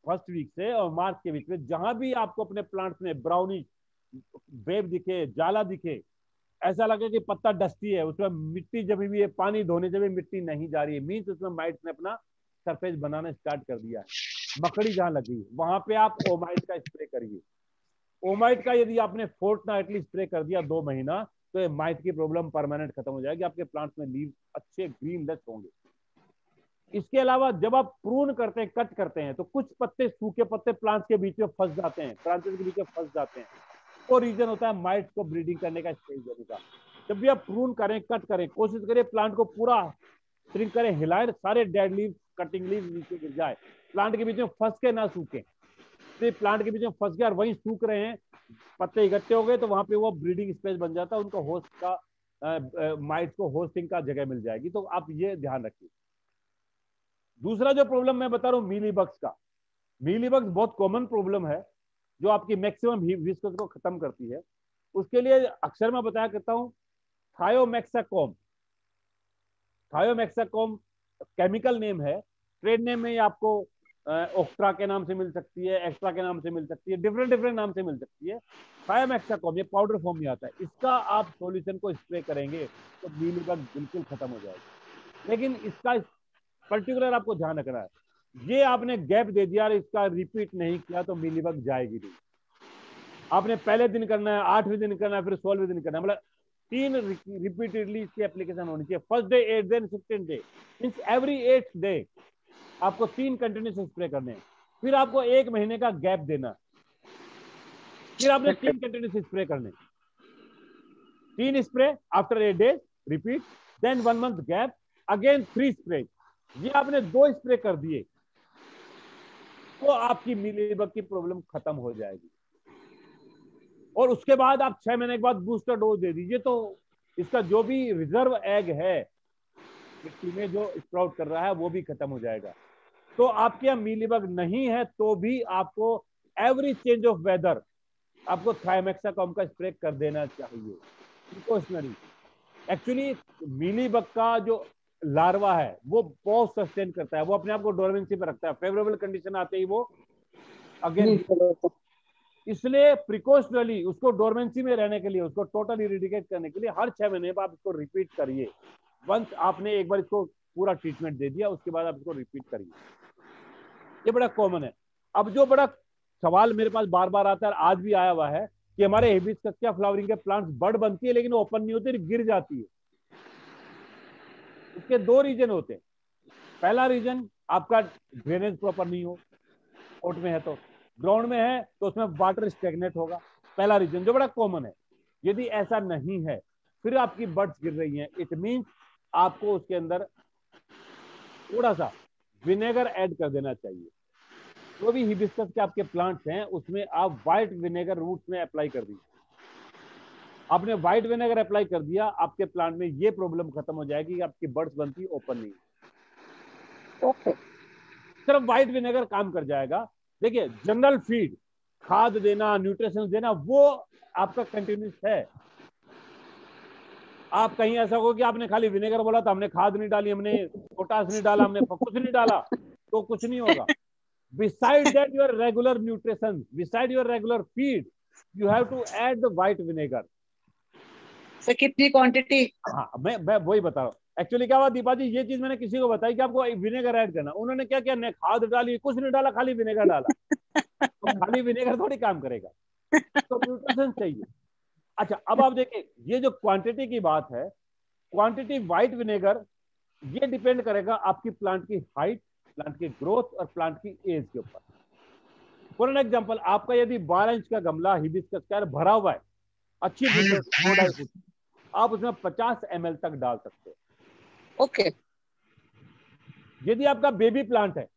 फर्स्ट वीक से और मार्च के बीच में, जहां भी आपको अपने प्लांट्स में ब्राउनिश वेव दिखे, जाला दिखे, ऐसा लगे कि पत्ता डस्टी है, उसमें मिट्टी जब भी है, पानी धोने से भी मिट्टी नहीं जा रही है, मीन्स उसमें माइट्स ने अपना सरफेस बनाना स्टार्ट कर दिया है, मकड़ी जहां लगी है, वहां पे आप ओमाइट का स्प्रे करिए। ओमाइट का यदि आपने फोर्टनाइटली स्प्रे कर दिया 2 महीना, तो ये माइट की प्रॉब्लम परमानेंट खत्म हो जाएगी, आपके प्लांट्स में लीव अच्छे ग्रीन लस होंगे। इसके अलावा जब आप प्रून करते हैं, कट करते हैं, तो कुछ पत्ते, सूखे पत्ते प्लांट्स के बीच में फंस जाते हैं, ब्रांचेस के बीच में फंस जाते हैं, वो रीजन होता है माइट्स को ब्रीडिंग करने का, स्पेस देने का। जब भी आप प्रून करें, कट करें, कोशिश करें प्लांट को पूरा श्रिंक करें, हिलाएं, सारे डेड लीव, कटिंग लीव नीचे गिर जाए, प्लांट के बीच में फंस के ना सूखे। तो प्लांट के बीच में फंस गया और वहीं सूख रहे हैं, पत्ते इकट्ठे हो गए, तो वहां पे वो ब्रीडिंग स्पेस बन जाता है, उनको होस्ट का, माइट्स को होस्टिंग का जगह मिल जाएगी। तो आप ये ध्यान रखिए। दूसरा जो प्रॉब्लम मैं बता रहा हूँ मीलीबग्स का, मीलीबग्स बहुत कॉमन प्रॉब्लम है जो आपकी मैक्सिमम विस्कस को खत्म करती है। उसके लिए अक्सर मैं बताया करता हूँ थायोमैक्साकोम। थायोमैक्साकोम केमिकल नेम है, ट्रेड नेम में आपको ओक्ट्रा के नाम से मिल सकती है, एक्स्ट्रा के नाम से मिल सकती है, डिफरेंट नाम से मिल सकती है। थायोमैक्साकोम ये पाउडर फॉर्म में आता है, इसका आप सॉल्यूशन को स्प्रे करेंगे तो मीलीबग बिल्कुल खत्म हो जाएगी। लेकिन इसका पर्टिकुलर आपको ध्यान रखना है, ये आपने गैप दे दिया और इसका रिपीट नहीं किया तो मीलीबग जाएगी नहीं। आपने पहले दिन करना है, 8वें दिन करना है, फिर 16वें दिन करना है, मतलब 3 रिपीटेडली इसकी एप्लीकेशन होनी चाहिए। First day, 8th day, 16th day, means every 8th day आपको 3 कंटिन्यूस स्प्रे करने हैं। फिर आपको 1 महीने का गैप देना, फिर आपने 3 कंटिन्यूस स्प्रे करने, 3 spray after 8 days repeat, then 1 month gap, again 3 spray. ये आपने 2 स्प्रे कर दिए तो आपकी मीलीबग की प्रॉब्लम खत्म हो जाएगी। और उसके बाद आप 6 महीने के बाद बूस्टर डोज दे दीजिए, तो इसका जो भी रिजर्व एग है मिट्टी में जो स्प्राउट कर रहा है वो भी खत्म हो जाएगा। तो आपके यहाँ मीलीबग नहीं है तो भी आपको एवरी चेंज ऑफ वेदर आपको थायोमैक्साकोम का स्प्रे कर देना चाहिए, प्रिकॉशनरी। एक्चुअली मीलीबग का जो लार्वा है वो बहुत सस्टेन करता है, वो अपने आप को डोरमेंसी पे रखता है, फेवरेबल कंडीशन आते ही वो अगेन, इसलिए प्रिकॉशनली उसको डोरमेंसी में रहने के लिए, उसको टोटल इरेडिकेट करने के लिए हर 6 महीने पर आप इसको रिपीट करिए। वंस आपने एक बार इसको पूरा ट्रीटमेंट दे दिया, उसके बाद आप इसको रिपीट करिए। ये बड़ा कॉमन है। अब जो बड़ा सवाल मेरे पास बार बार आता है, आज भी आया हुआ है, कि हमारे हिबिस्कस फ्लावरिंग के प्लांट्स बड बनती है लेकिन ओपन नहीं होती, गिर जाती है। उसके 2 रीजन होते हैं। पहला रीजन आपका ड्रेनेज प्रॉपर नहीं हो, कोट में है तो, ग्राउंड में है तो उसमें वाटर स्टेगनेट होगा, पहला रीजन जो बड़ा कॉमन है। यदि ऐसा नहीं है, फिर आपकी बर्ड्स गिर रही हैं, इट मींस आपको उसके अंदर थोड़ा सा विनेगर ऐड कर देना चाहिए। जो भी हिबिस्कस के आपके प्लांट्स हैं उसमें आप व्हाइट विनेगर रूट्स में अप्लाई कर दीजिए। आपने व्हाइट विनेगर अप्लाई कर दिया, आपके प्लांट में ये प्रॉब्लम खत्म हो जाएगी कि आपकी बर्ड्स बनती ओपन नहीं। ओके, सिर्फ व्हाइट विनेगर काम कर जाएगा। देखिए, जनरल फीड, खाद देना, न्यूट्रिशन देना, वो आपका कंटिन्यूस है। आप कहीं ऐसा हो कि आपने खाली विनेगर बोला था, हमने खाद नहीं डाली, हमने पोटास नहीं डाला, हमने कुछ नहीं डाला, तो कुछ नहीं होगा। Beside that your regular nutrition, beside your regular feed, you have to add the white vinegar. Sir कितनी क्वांटिटी? हाँ, मैं वही बता रहा हूँ। एक्चुअली क्या हुआ दीपा जी, ये चीज मैंने किसी को बताई कि आपको विनेगर ऐड करना, उन्होंने क्या किया, ने खाद डाली, कुछ नहीं डाला, खाली विनेगर डाला। तो खाली विनेगर थोड़ी काम करेगा, तो न्यूट्रिशन चाहिए। अच्छा, अब आप देखिए, ये जो क्वांटिटी की बात है, क्वांटिटी व्हाइट विनेगर, ये डिपेंड करेगा आपकी प्लांट की हाइट, प्लांट की ग्रोथ और प्लांट की एज के ऊपर। फॉर एन एग्जांपल, आपका यदि 12 इंच का गमला हिबिस्कस का भरा हुआ है, अच्छी फुट, आप उसमें 50 ml तक डाल सकते हो। ओके। यदि आपका बेबी प्लांट है,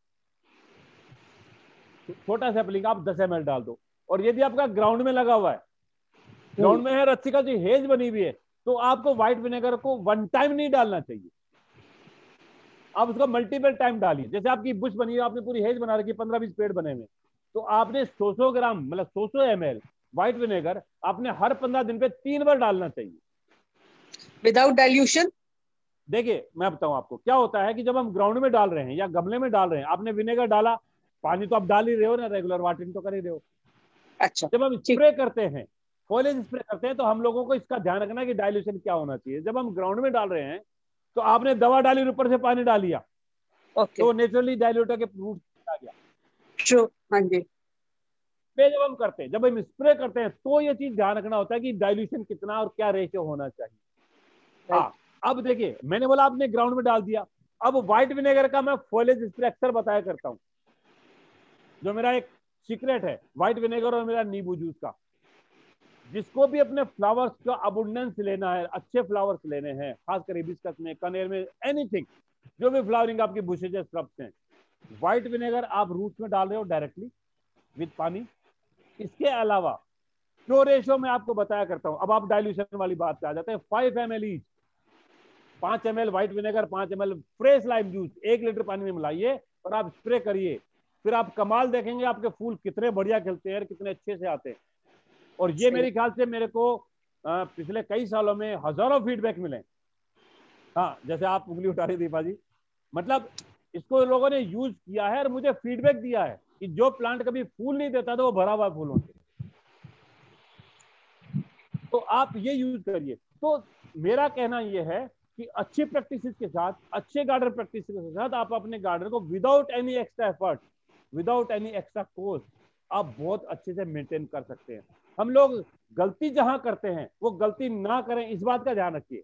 छोटा सैपलिंग, आप 10 ml डाल दो। और यदि आपका ग्राउंड में लगा हुआ है, ग्राउंड में है, रस्सी का जो हेज बनी हुई है, तो आपको व्हाइट विनेगर को वन टाइम नहीं डालना चाहिए, आप उसको मल्टीपल टाइम डालिए। जैसे आपकी बुश बनी है, आपने पूरी हेज बना रखी है, 15-20 पेड़ बने हुए, तो आपने 100 ग्राम मतलब 100 ml व्हाइट विनेगर आपने हर 15 दिन पे 3 बार डालना चाहिए, विदाउट डाइल्यूशन। देखिए मैं बताऊं आपको क्या होता है कि जब हम ग्राउंड में डाल रहे हैं या गमले में डाल रहे हैं, आपने विनेगर डाला, पानी तो आप डाल ही रहे हो ना, रेगुलर वाटरिंग तो कर ही रहे हो। अच्छा, जब हम स्प्रे करते हैं, फॉलिएज स्प्रे करते हैं, तो हम लोगों को इसका ध्यान रखना है कि डाइल्यूशन क्या होना चाहिए। जब हम ग्राउंड में डाल रहे हैं, तो आपने दवा डाली और ऊपर से पानी डाल दिया, तो नेचुरली डाइल्यूट के रूट आ गया। ट्रू, हाँ जी। जब हम करते हैं, जब हम स्प्रे करते हैं, तो ये चीज ध्यान रखना होता है कि डाइल्यूशन कितना और क्या रेशियो होना चाहिए। हाँ, अब देखिए, मैंने बोला आपने ग्राउंड में डाल दिया, अब व्हाइट विनेगर का मैं फॉलिएज स्प्रे अक्सर बताया करता हूं, जो मेरा एक सीक्रेट है व्हाइट विनेगर और मेरा नींबू जूस का। जिसको भी अपने फ्लावर्स का अबुंडेंस लेना है, अच्छे फ्लावर्स लेने हैं, खासकर हिबिस्कस में, कनेर में, एनीथिंग, जो भी फ्लावरिंग आपकी बुशेज श्रब्स हैं, व्हाइट विनेगर आप रूट्स में डाल रहे हो डायरेक्टली विद पानी। इसके अलावा जो रेशो मैं आपको बताया करता हूं, अब आप डाइल्यूशन वाली बात पे आ जाते हैं। 5 ml each, 5 ml white vinegar, 5 ml fresh lime juice 1 litre पानी में मिलाइए और आप स्प्रे करिए। फिर आप कमाल देखेंगे, आपके फूल कितने बढ़िया खिलते हैं, कितने अच्छे से आते हैं। और ये मेरे ख्याल से मेरे को पिछले कई सालों में हजारों फीडबैक मिले। हाँ, जैसे आप उंगली उठा रही दीपा जी, मतलब इसको लोगों ने यूज किया है और मुझे फीडबैक दिया है कि जो प्लांट कभी फूल नहीं देता था, वो भरा हुआ फूलों से। तो आप ये यूज करिए। तो मेरा कहना यह है कि अच्छी प्रैक्टिस के साथ, अच्छे गार्डन प्रैक्टिस के साथ, आप अपने गार्डन को without any extra effort, without any extra cost, आप बहुत अच्छे से मेंटेन कर सकते हैं। हम लोग गलती जहां करते हैं, वो गलती ना करें, इस बात का ध्यान रखिए।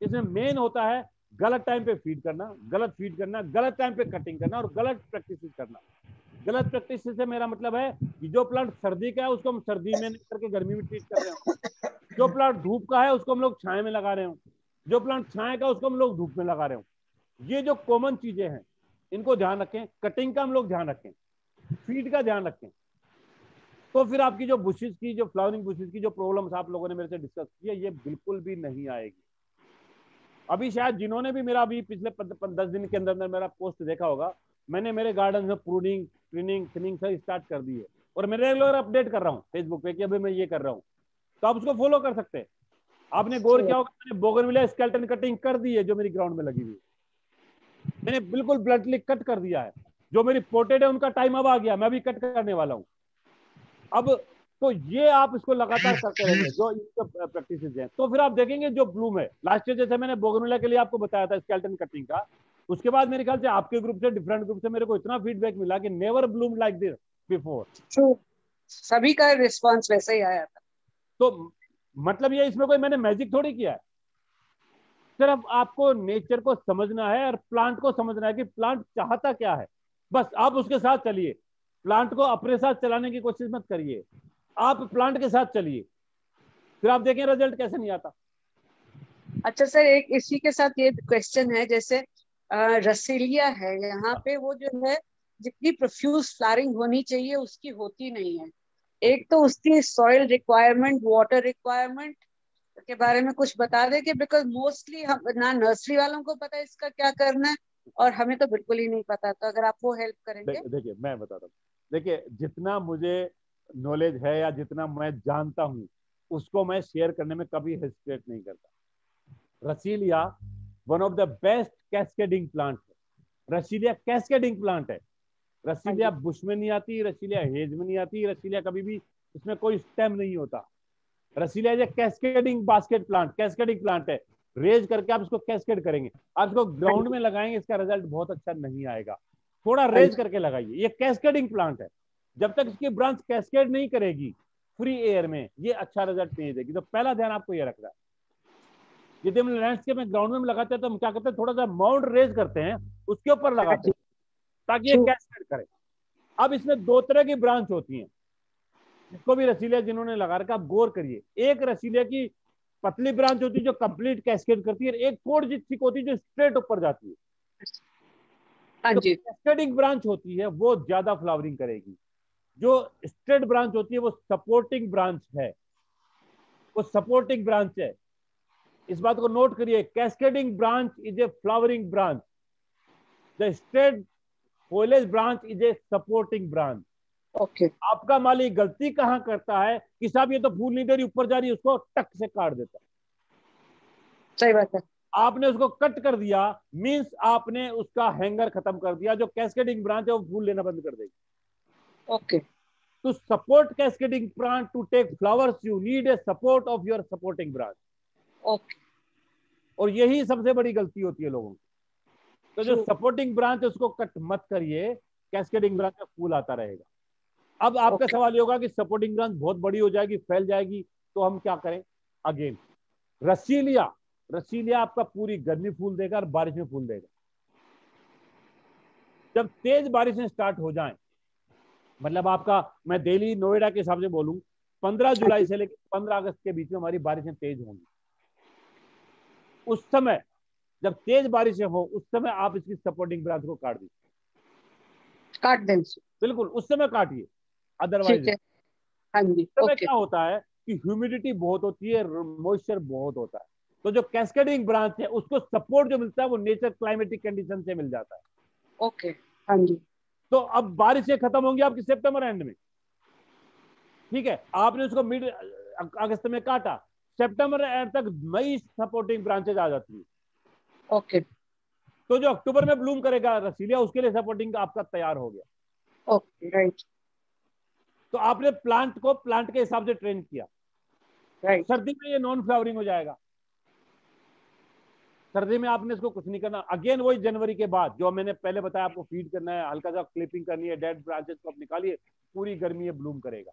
इसमें मेन होता है गलत टाइम पे फीड करना, गलत फीड करना, गलत टाइम पे कटिंग करना और गलत प्रैक्टिस करना। गलत प्रैक्टिस से मेरा मतलब है कि जो प्लांट सर्दी का है उसको हम सर्दी में नहीं करके गर्मी में ट्रीट कर रहे हो, जो प्लांट धूप का है उसको हम लोग छाए में लगा रहे हो, जो प्लांट छाए का उसको हम लोग धूप में लगा रहे हो। ये जो कॉमन चीजें हैं, इनको ध्यान रखें। कटिंग का हम लोग ध्यान रखें, फीड का ध्यान रखें, तो फिर आपकी जो बुशेस की, जो फ्लावरिंग बुशेस की जो प्रॉब्लम्स आप लोगों ने मेरे से डिस्कस की है, ये बिल्कुल भी नहीं आएगी। अभी शायद जिन्होंने भी मेरा अभी पिछले 10 दिन के अंदर मेरा पोस्ट देखा होगा, मैंने मेरे गार्डन में प्रूनिंग, ट्रिनिंग, थिनिंग से स्टार्ट कर दी है और मैं रेगुलर अपडेट कर रहा हूँ फेसबुक पे कि अभी मैं ये कर रहा हूँ, तो आप उसको फॉलो कर सकते हैं। आपने गौर किया होगा, मैंने बोगनविलिया स्केलेटन कटिंग कर दी है, जो मेरी ग्राउंड में लगी हुई है, मैंने बिल्कुल ब्लंटली कट कर दिया है। जो मेरी पोटेड है उनका टाइम अब आ गया, मैं भी कट करने वाला हूँ अब। तो ये आप इसको लगातार करते रहेंगे, जो इसका प्रैक्टिस है, तो फिर आप देखेंगे जो ब्लूम है। लास्ट ईयर जैसे मैंने बोगनविलिया के लिए आपको बताया था स्केलेटन कटिंग का, उसके बाद मेरे ख्याल से आपके ग्रुप से, डिफरेंट ग्रुप से मेरे को इतना फीडबैक मिला कि never Bloom like this before. सभी का रिस्पांस वैसे ही आया था। तो मतलब ये, इसमें कोई मैंने मैजिक थोड़ी किया है, सिर्फ आपको नेचर को समझना है और प्लांट को समझना है कि प्लांट चाहता क्या है, बस आप उसके साथ चलिए। प्लांट को अपने साथ चलाने की कोशिश मत करिए, आप प्लांट के साथ चलिए, फिर आप देखें रिजल्ट कैसे नहीं आता। अच्छा सर, एक इसी के साथ ये क्वेश्चन है, जैसे रसीलिया है यहाँ पे, वो जो है जितनी प्रोफ्यूज फ्लावरिंग होनी चाहिए उसकी होती नहीं है। एक तो उसकी सॉइल रिक्वायरमेंट, वाटर रिक्वायरमेंट के बारे में कुछ बता दे कि बिकॉज मोस्टली हम ना नर्सरी वालों को पता है इसका क्या करना है, और हमें तो बिल्कुल ही नहीं पता, तो अगर आप वो हेल्प करेंगे। देखिए मैं बता रहा हूँ, देखिए जितना मुझे नॉलेज है या जितना मैं जानता हूँ, उसको मैं शेयर करने में कभी हेजिटेट नहीं करता। Russelia one of the best cascading plant है। रसीलिया कैस्केडिंग प्लांट है। रसीलिया बुश में नहीं आती, रसीलिया हेज में नहीं आती, रसीलिया कभी भी इसमें कोई स्टेम नहीं होता। Russelia is cascading basket plant, cascading plant है। रेज करके आप इसको कैस्केड करेंगे, आप इसको ग्राउंड में लगाएंगे, इसका रिजल्ट बहुत अच्छा नहीं आएगा। थोड़ा रेज करके लगाइए। ये कैस्केडिंग प्लांट है। जब तक इसकी ब्रांच कैस्केड नहीं करेगी फ्री एयर में, ये अच्छा रिजल्ट नहीं देगी। तो पहला ध्यान आपको ये रखना है। यदि हम लैंडस्केप में ग्राउंड में लगाते हैं तो हम क्या करते हैं, थोड़ा सा माउंट रेज करते हैं, उसके ऊपर लगाते हैं ताकि ये कैस्केड करे। अब इसमें दो तरह की ब्रांच होती हैं, इसको भी रसीलिया जिन्होंने लगा रखा, आप गौर करिए। एक रसीलिया की पतली ब्रांच होती है जो कंप्लीट कैस्केड करती है, एक थोड़ी सी थिक होती है जो स्ट्रेट ऊपर जाती है। तो कैस्केडिंग ब्रांच होती है वो ज्यादा फ्लावरिंग करेगी। जो स्ट्रेट ब्रांच होती है वो सपोर्टिंग ब्रांच है, वो सपोर्टिंग ब्रांच है। इस बात को नोट करिए, cascading branch is a flowering branch, the straight foliage branch is a supporting branch. Okay आपका माली गलती कहां करता है कि साहब ये तो फूल नहीं दे रही, ऊपर जा रही है, उसको टक से काट देता है। सही बात है। आपने उसको कट कर दिया मींस आपने उसका हैंगर खत्म कर दिया। जो कैस्केडिंग ब्रांच है वो फूल लेना बंद कर देगी। Okay to support cascading plant to take flowers you need a support of your supporting branch. Okay और यही सबसे बड़ी गलती होती है लोगों की। तो जो सपोर्टिंग ब्रांच है उसको कट मत करिए, कैस्केडिंग ब्रांच में फूल आता रहेगा। अब आपका सवाल ये होगा कि सपोर्टिंग ब्रांच बहुत बड़ी हो जाएगी, फैल जाएगी, तो हम क्या करें? अगेन रसीलिया आपका पूरी गर्मी फूल देगा और बारिश में फूल देगा। जब तेज बारिशें स्टार्ट हो जाएं, मतलब आपका, मैं दिल्ली नोएडा के हिसाब से बोलूं, 15 जुलाई से लेकर 15 अगस्त के बीच में हमारी बारिशें तेज होंगी। उस समय जब तेज बारिशें हो उस समय आप इसकी सपोर्टिंग ब्रांच को काट दीजिए, काट दें। बिल्कुल उस समय काटिए, अदरवाइज हाँ जी। समय क्या होता है कि ह्यूमिडिटी बहुत होती है, मॉइस्चर बहुत होता है। तो जो कैस्केडिंग ब्रांच है उसको सपोर्ट जो मिलता है वो नेचर क्लाइमेटिक कंडीशन से मिल जाता है। ओके हाँ जी। तो अब बारिशें खत्म होंगी आपकी सितंबर एंड में, ठीक है, आपने उसको मिड अगस्त में काटा, सितंबर एंड तक नई सपोर्टिंग ब्रांचेज आ जाती है। ओके तो जो अक्टूबर में ब्लूम करेगा रसीलिया, उसके लिए सपोर्टिंग आपका तैयार हो गया। Okay right. तो आपने प्लांट को प्लांट के हिसाब से ट्रेन किया। राइट। सर्दी में ये नॉन फ्लावरिंग हो जाएगा, सर्दी में आपने इसको कुछ नहीं करना। अगेन वही जनवरी के बाद जो मैंने पहले बताया, आपको फीड करना है, हल्का सा क्लिपिंग करनी है, डेड ब्रांचेस को आप निकालिए, पूरी गर्मी ये ब्लूम करेगा।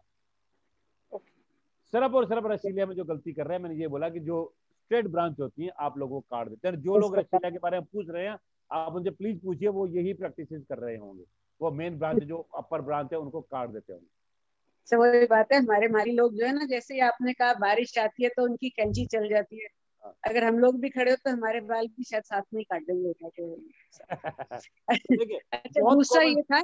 सिर्फ और सिर्फ रसीलिया में जो गलती कर रहे हैं, मैंने ये बोला कि जो स्ट्रेट ब्रांच होती है आप लोगों को काट देते हैं। जो लोग रसीलिया के बारे में पूछ रहे हैं आप उनसे प्लीज पूछिए, वो यही प्रैक्टिस कर रहे होंगे। वो मेन ब्रांच जो अपर ब्रांच है उनको काट देते होंगे। तो वही बात है, हमारे माली लोग जो है ना, जैसे आपने कहा बारिश आती है तो उनकी कैंची चल जाती है। अगर हम लोग भी खड़े हो तो हमारे बाल भी शायद साथ में ही काट देंगे। अच्छा दूसरा ये था,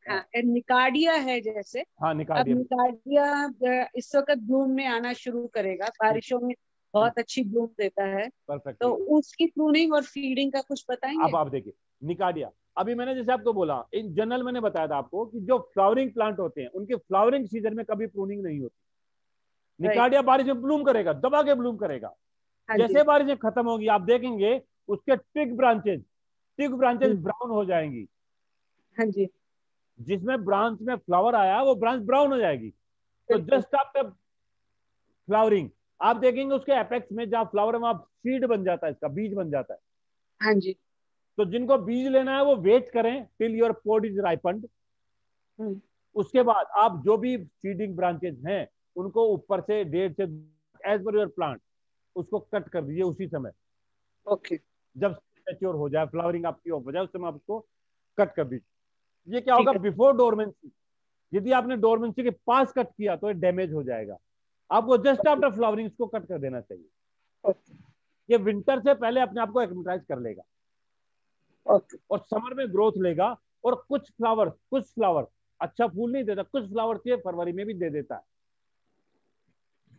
हाँ निकाडिया है जैसे, हाँ अब निकाडिया इस वक्त ब्लूम में आना शुरू करेगा, बारिशों में बहुत अच्छी ब्लूम देता है। तो उसकी प्रूनिंग और फीडिंग का कुछ बताएंगे? अब आप देखिए निकाडिया, अभी मैंने जैसे आपको बोला, इन जनरल मैंने बताया था आपको कि जो फ्लावरिंग प्लांट होते हैं उनके फ्लावरिंग सीजन में कभी प्रूनिंग नहीं होती। निकाडिया बारिश में ब्लूम करेगा, दबा के ब्लूम करेगा। जैसे बारिशें खत्म होगी आप देखेंगे उसके टिक ब्रांचेज ब्राउन हो जाएंगी। हाँ जी। जिसमें ब्रांच में फ्लावर आया वो ब्रांच ब्राउन हो जाएगी। तो जस्ट आफ्टर फ्लावरिंग आप देखेंगे उसके एपेक्स में जहां फ्लावर में सीड बन जाता है, इसका बीज बन जाता है। हाँ जी। तो जिनको बीज लेना है वो वेट करें टिल योर पोड इज राइपन्ड। उसके बाद आप जो भी सीडिंग ब्रांचेज हैं उनको ऊपर से 1.5 से एज पर योर प्लांट उसको कट कर दीजिए उसी समय। ओके। जब मैच्योर हो जाए, फ्लावरिंग आपकी ऑफ हो जाए, उस समय आप उसको कट कर दीजिए। ये क्या होगा, बिफोर डोरमेंसी। यदि आपने डोरमेंसी के पास कट किया तो ये डैमेज हो जाएगा। आपको जस्ट आफ्टर फ्लावरिंग इसको कट कर देना चाहिए। ये विंटर से पहले अपने आप को एक्लिमेटाइज कर लेगा और समर में ग्रोथ लेगा। और कुछ फ्लावर अच्छा फूल नहीं देता, कुछ फ्लावर ये फरवरी में भी दे देता है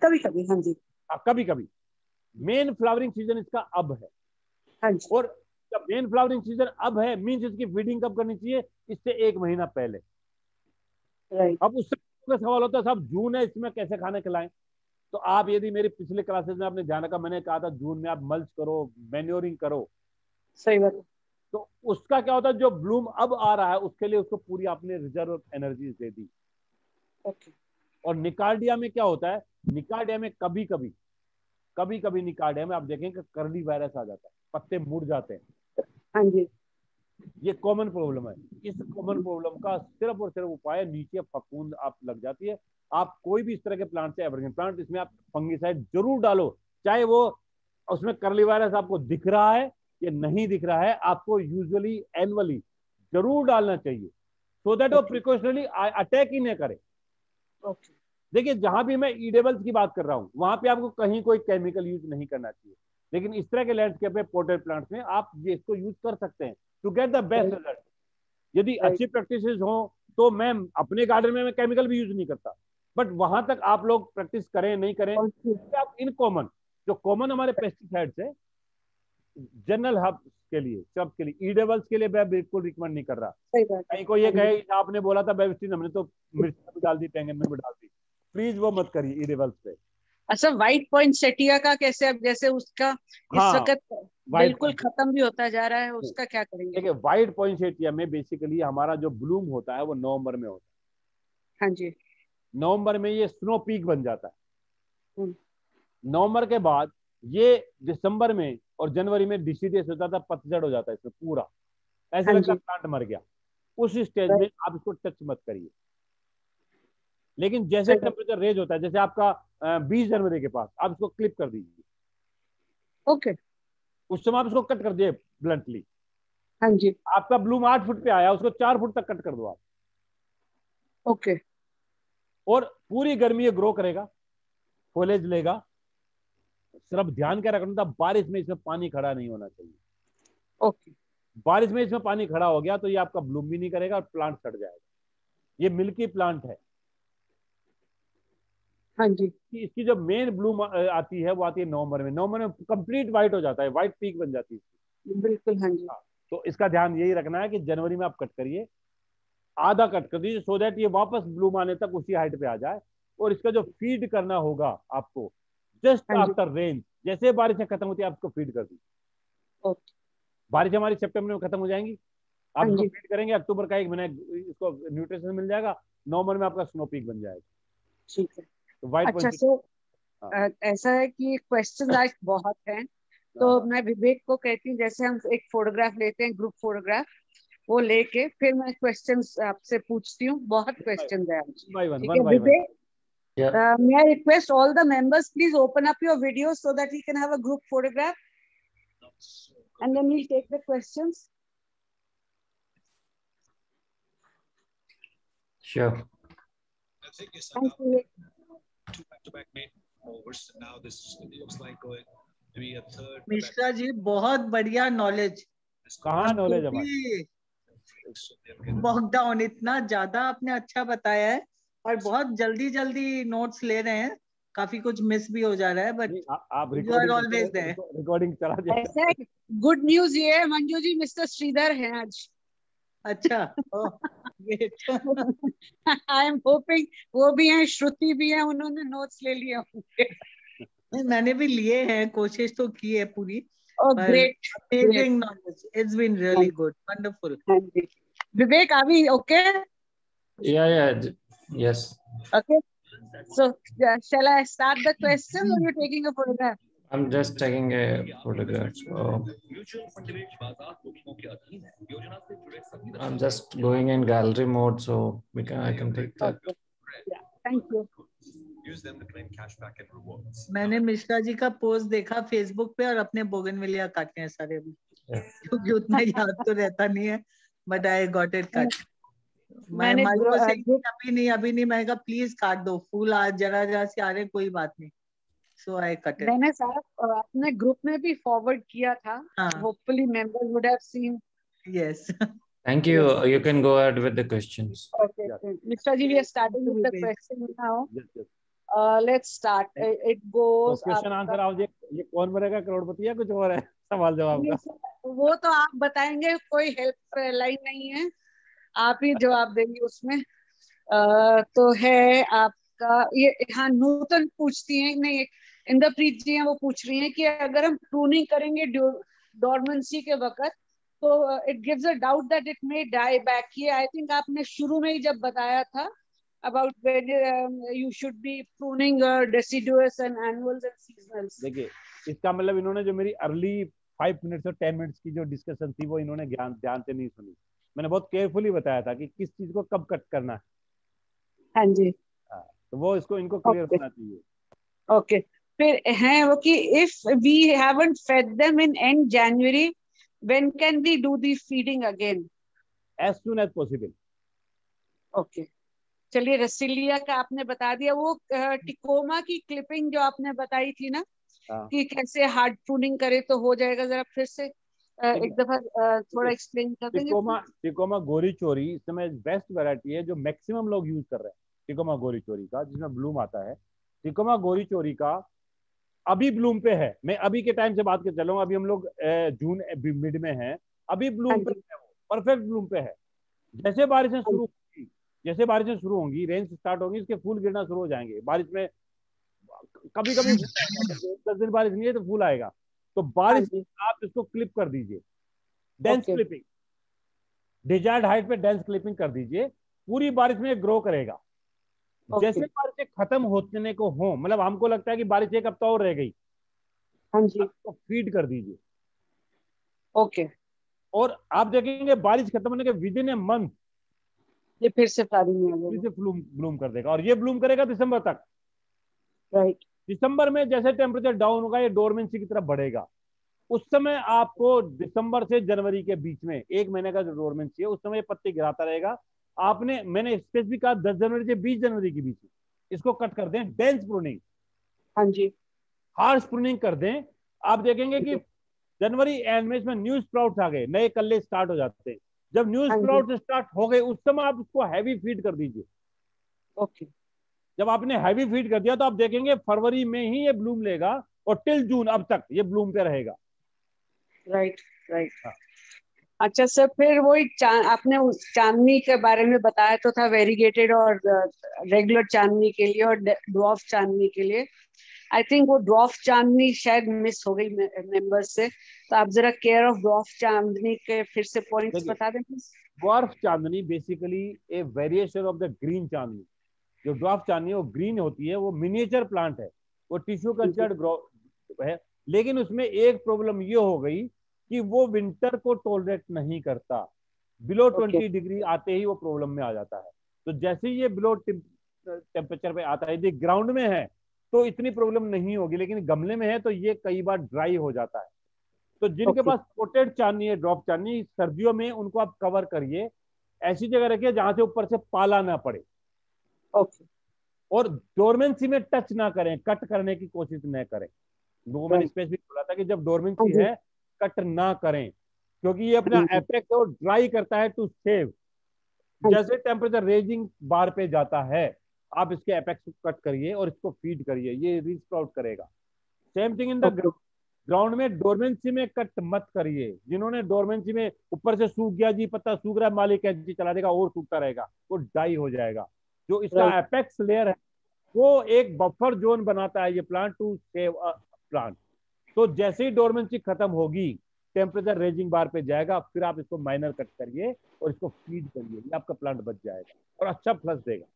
कभी कभी। हाँ जी। कभी कभी। मेन फ्लावरिंग सीजन इसका अब है। हाँ जी। और जब मेन फ्लावरिंग सीजन अब है मींस इसकी फीडिंग कब करनी चाहिए, इससे 1 महीना पहले। अब उससे सवाल होता है साहब जून है इसमें कैसे खाने खिलाएं, तो आप यदि मेरे पिछले क्लासेस में आपने ध्यान रखा, मैंने कहा था जून में आप मल्च करो, मैन्योरिंग करो। सही बात। तो उसका क्या होता है, जो ब्लूम अब आ रहा है उसके लिए उसको पूरी आपने रिजर्व एनर्जी दे दी। ओके। और निकार्डिया में क्या होता है, निकार्डिया में कभी कभी निकार्डिया में आप देखेंगे कर्ली वायरस आ जाता है, पत्ते मुड़ जाते हैं। हाँ जी। ये कॉमन प्रॉब्लम है। इस कॉमन प्रॉब्लम का सिर्फ और सिर्फ उपाय नीचे फफूंद आप लग जाती है। आप कोई भी इस तरह के प्लांट से एवरग्रीन प्लांट, इसमें आप फंगीसाइड जरूर डालो, चाहे वो उसमें कर्ली वायरस आपको दिख रहा है या नहीं दिख रहा है, आपको यूजुअली एनुअली जरूर डालना चाहिए, सो दैट वो प्रिकॉशनरी अटैक ही न करे। ओके। देखिए जहां भी मैं ईडेबल्स की बात कर रहा हूं वहां पे आपको कहीं कोई केमिकल यूज नहीं करना चाहिए, लेकिन इस तरह के लैंडस्केप में पोटेड प्लांट्स में आप ये इसको यूज कर सकते हैं to get the best result. यदि अच्छी प्रैक्टिसेस हो तो मैं अपने गार्डन में मैं केमिकल भी यूज नहीं करता, बट वहां तक आप लोग प्रैक्टिस करें नहीं करें, आप इन कॉमन जो कॉमन हमारे पेस्टिसाइड्स है जनरल हर्ब्स के लिए, सब के लिए, ईडेबल्स के लिए मैं बिल्कुल रिकमेंड नहीं कर रहा। कहीं को ये कहे आपने बोला था बेविस्टिन, हमने तो मिर्च में भी डाल दी, बैंगन में भी डाल दी, प्लीज वो मत करिए ईडेबल्स पे। अच्छा, व्हाइट पॉइंट सेटिया का कैसे, अब जैसे उसका इस वक्त बिल्कुल खत्म भी होता जा रहा है, उसका क्या करेंगे? देखिए व्हाइट पॉइंसेटिया में बेसिकली हमारा जो ब्लूम होता है वो नवंबर में होता है। हाँ जी। नवंबर में ये स्नो पीक बन जाता है। नवंबर के बाद ये दिसंबर में और जनवरी में डिसीडियस होता था, पतझड़ हो जाता है इसमें पूरा, ऐसे लगता है प्लांट मर गया। उस स्टेज में आप इसको टच मत करिए। लेकिन जैसे टेम्परेचर रेज होता है, जैसे आपका 20 जनवरी के पास, आप इसको क्लिप कर दीजिए। ओके। उस समय आप इसको कट कर दिए ब्लंटली। हाँ जी। आपका ब्लूम 8 फुट पे आया, उसको 4 फुट तक कट कर दो आप। ओके। और पूरी गर्मी ये ग्रो करेगा, फॉलेज लेगा। सिर्फ ध्यान क्या रखना था, बारिश में इसमें पानी खड़ा नहीं होना चाहिए। ओके। बारिश में इसमें पानी खड़ा हो गया तो ये आपका ब्लूम भी नहीं करेगा और प्लांट सड़ जाएगा। ये मिल्की प्लांट है। हाँ जी। इसकी जो मेन ब्लूम आती है वो आती है नवंबर में। नवंबर में कंप्लीट व्हाइट हो जाता है, व्हाइट पीक बन जाती है। बिल्कुल। हाँ जी। तो इसका ध्यान यही रखना है कि जनवरी में आप कट करिए, आधा कट कर दीजिए, सो दैट ये वापस ब्लूम आने तक उसी हाइट पे आ जाए। और इसका जो फीड करना होगा आपको जस्ट आफ्टर रेन, जैसे बारिशें खत्म होती है आप इसको फीड कर दीजिए। बारिश हमारी सितंबर में खत्म हो जाएंगी, आप इसको फीड करेंगे, अक्टूबर का 1 महीना इसको न्यूट्रिशन मिल जाएगा, नवंबर में आपका स्नो पीक बन जाएगा। ठीक है। तो व्हाइट अच्छा, सो ऐसा है कि क्वेश्चन आज बहुत हैं, तो मैं विवेक को कहती हूँ जैसे हम एक फोटोग्राफ लेते हैं, ग्रुप फोटोग्राफ, वो लेके फिर मैं क्वेश्चंस आपसे पूछती हूँ। बहुत क्वेश्चंस है आज। ठीक है विवेक, may I request all the members please open up your videos so that we can have a group photograph and then we'll take the questions. Sure. Thank you. Mishra ji बहुत बढ़िया नॉलेज। कहाँ नॉलेज हमारी? Lockdown इतना ज्यादा आपने अच्छा बताया है और बहुत जल्दी जल्दी नोट्स ले रहे हैं, काफी कुछ मिस भी हो जा रहा है, बट आप you are always there. Recording चला जाए। ऐसा है, गुड न्यूज ये है मंजू जी, मिस्टर श्रीधर हैं आज। अच्छा। आई एम होपिंग वो भी हैं, श्रुति भी है, उन्होंने नोट्स ले लिए होंगे। मैंने भी लिए हैं, कोशिश तो की है पूरी। Great, amazing knowledge, it's been really good, wonderful. Vivek, are we okay? Yeah, yes. Okay, so shall I start the question or you're taking a photograph? I'm just taking a photograph. So I'm just going in gallery mode, so I can take that. Okay. Yeah, thank you. मैंने मिश्रा जी का post देखा Facebook पे और अपने bougainvillea काटे हैं सारे भी, क्योंकि उतना याद तो रहता नहीं है, but I got it cut. मैंने अभी नहीं, मैं कहा प्लीज काट दो, फूल आज जरा जरा से आ रहे, कोई बात नहीं, सो आई कट इट। मैंने सारा अपने ग्रुप में भी फॉरवर्ड किया था, hopefully members would have seen. Yes, thank you. You can go ahead with the questions. Okay, Mr. Ji, we are starting with the question now. Yes. Let's start. It goes. Question answer आप ये कौन बनेगा करोड़पति या कुछ और है सवाल जवाब का? वो तो आप बताएंगे, कोई हेल्प लाइन नहीं है, आप ही जवाब देंगे उसमें। तो है, आप का ये, हाँ नूतन पूछती हैं, नहीं इंद्रप्रीत जी हैं, वो पूछ रही हैं कि अगर हम प्रूनिंग करेंगे डोरमेंसी के वक्त तो it gives a doubt that it may die back. ये आई थिंक आपने शुरू में ही जब बताया था about when you should be pruning deciduous and annuals and सीजनल्स। देखिए इसका मतलब इन्होंने जो मेरी अर्ली 5 मिनट्स और 10 मिनट्स की जो डिस्कशन थी वो इन्होंने ध्यान से नहीं सुनी। मैंने बहुत केयरफुली बताया था कि किस चीज को कब कट करना है। हाँ जी, तो वो इसको इनको क्लियर होना चाहिए। ओके फिर है वो कि if we haven't fed them in end January when can we do the feeding again? As soon as possible. Okay चलिए, रसीलिया का आपने बता दिया। वो टिकोमा की क्लिपिंग जो आपने बताई थी ना कि कैसे हार्ड प्रूनिंग करे तो हो जाएगा, जरा फिर से एक दफा थोड़ा एक्सप्लेन कर देंगे? टिकोमा गोरी चोरी इस समय बेस्ट वैरायटी है जो मैक्सिमम लोग यूज कर रहे हैं। टिकोमा गोरी चोरी का जिसमें ब्लूम आता है, टिकोमा गोरी चोरी का अभी ब्लूम पे है। मैं अभी के टाइम से बात कर चलूंगा, अभी हम लोग जून मिड में हैं, अभी ब्लूम पे है, वो परफेक्ट ब्लूम पे है। जैसे बारिशें शुरू होंगी, रेंज स्टार्ट होंगी, इसके फूल गिरना शुरू हो जाएंगे। बारिश में कभी कभी 10 दिन बारिश नहीं है तो फूल आएगा। तो बारिश आप इसको क्लिप कर दीजिए, डेंस क्लिपिंग, डिजायर्ड हाइट पे डेंस क्लिपिंग कर दीजिए, पूरी बारिश में ग्रो करेगा। जैसे बारिशें खत्म होने को हो, मतलब हमको लगता है कि बारिश एक हफ्ता और रह गई, तो फीड कर दीजिए। ओके और आप देखेंगे बारिश खत्म होने के विद इन ए मंथ ये फिर से फ्लावरिंग फिर से ब्लूम कर देगा, और ये ब्लूम करेगा दिसंबर तक। राइट। दिसंबर में जैसे टेम्परेचर डाउन होगा ये डोरमेंसी की तरफ बढ़ेगा। उस समय आपको दिसंबर से जनवरी के बीच में 1 महीने का जो डोरमेंसी है उस समय पत्ते गिराता रहेगा। मैंने स्पेसिफिक कहा 10 जनवरी से 20 जनवरी के बीच में इसको कट कर दें, डेंस प्रूनिंग। हाँ जी, हार्श प्रूनिंग कर दें। आप देखेंगे कि जनवरी एंड में इसमें न्यू स्प्राउट्स आ गए, नए कल्ले स्टार्ट हो जाते हैं। जब न्यू स्प्राउट्स स्टार्ट हो गए उस समय आप उसको हैवी फीड कर दीजिए। ओके जब आपने हैवी फीड कर दिया तो आप देखेंगे फरवरी में ही ये ब्लूम लेगा और टिल जून अब तक ये ब्लूम पे रहेगा। Right right. अच्छा सर, फिर वही आपने उस चांदनी के बारे में बताया तो था, वेरीगेटेड और रेगुलर चांदनी के लिए और ड्वार्फ चांदनी के लिए। आई थिंक वो ड्वार्फ चांदनी शायद मिस हो गई मेंबर्स से, तो आप जरा केयर ऑफ ड्वार्फ चांदनी के फिर से पॉइंट्स बता दें please. Dwarf chandni basically a variation of the green chandni. जो ड्वार्फ चांदनी है वो ग्रीन होती है, वो मिनिएचर प्लांट है, वो टिश्यू कल्चर्ड ग्रो है। लेकिन उसमें एक प्रॉब्लम ये हो गई कि वो विंटर को टॉलरेट नहीं करता। बिलो 20 डिग्री आते ही वो प्रॉब्लम में आ जाता है। तो जैसे ही ये बिलो टेम्परेचर पे आता है, यदि ग्राउंड में है तो इतनी प्रॉब्लम नहीं होगी, लेकिन गमले में है तो ये कई बार ड्राई हो जाता है। तो जिनके पास कोटेड चांदनी है, ड्रॉप चांदनी, सर्दियों में उनको आप कवर करिए, ऐसी जगह रखिए जहां से ऊपर से पाला ना पड़े। और डोरमेंसी में टच ना करें, कट करने की कोशिश न करें। लोगों मैंने स्पेसिफिक बोला था कि जब डोरमेंसी है कट ना करें, क्योंकि ये अपना एपेक्स और ड्राई करता है टू सेव। जैसे टेम्परेचर रेजिंग बार पे जाता है आप इसके एपेक्स को कट करिए और इसको फीड करिए, ये रीस्प्राउट करेगा। Same thing in the ground में डोरमेंसी में कट मत करिए। जिन्होंने डोरमेंसी में ऊपर से सूख गया जी, पत्ता सूख रहा है, मालिक कैंची चला देगा और सूखता रहेगा, वो डाई हो जाएगा। जो इसका एपेक्स लेयर है वो एक बफर जोन बनाता है ये plant to save a plant. तो जैसे ही डोरमेंसी खत्म होगी, टेम्परेचर रेजिंग बार पे जाएगा, फिर आप इसको माइनर कट करिए और इसको फीड करिए, ये आपका प्लांट बच जाएगा और अच्छा फ्लश देगा।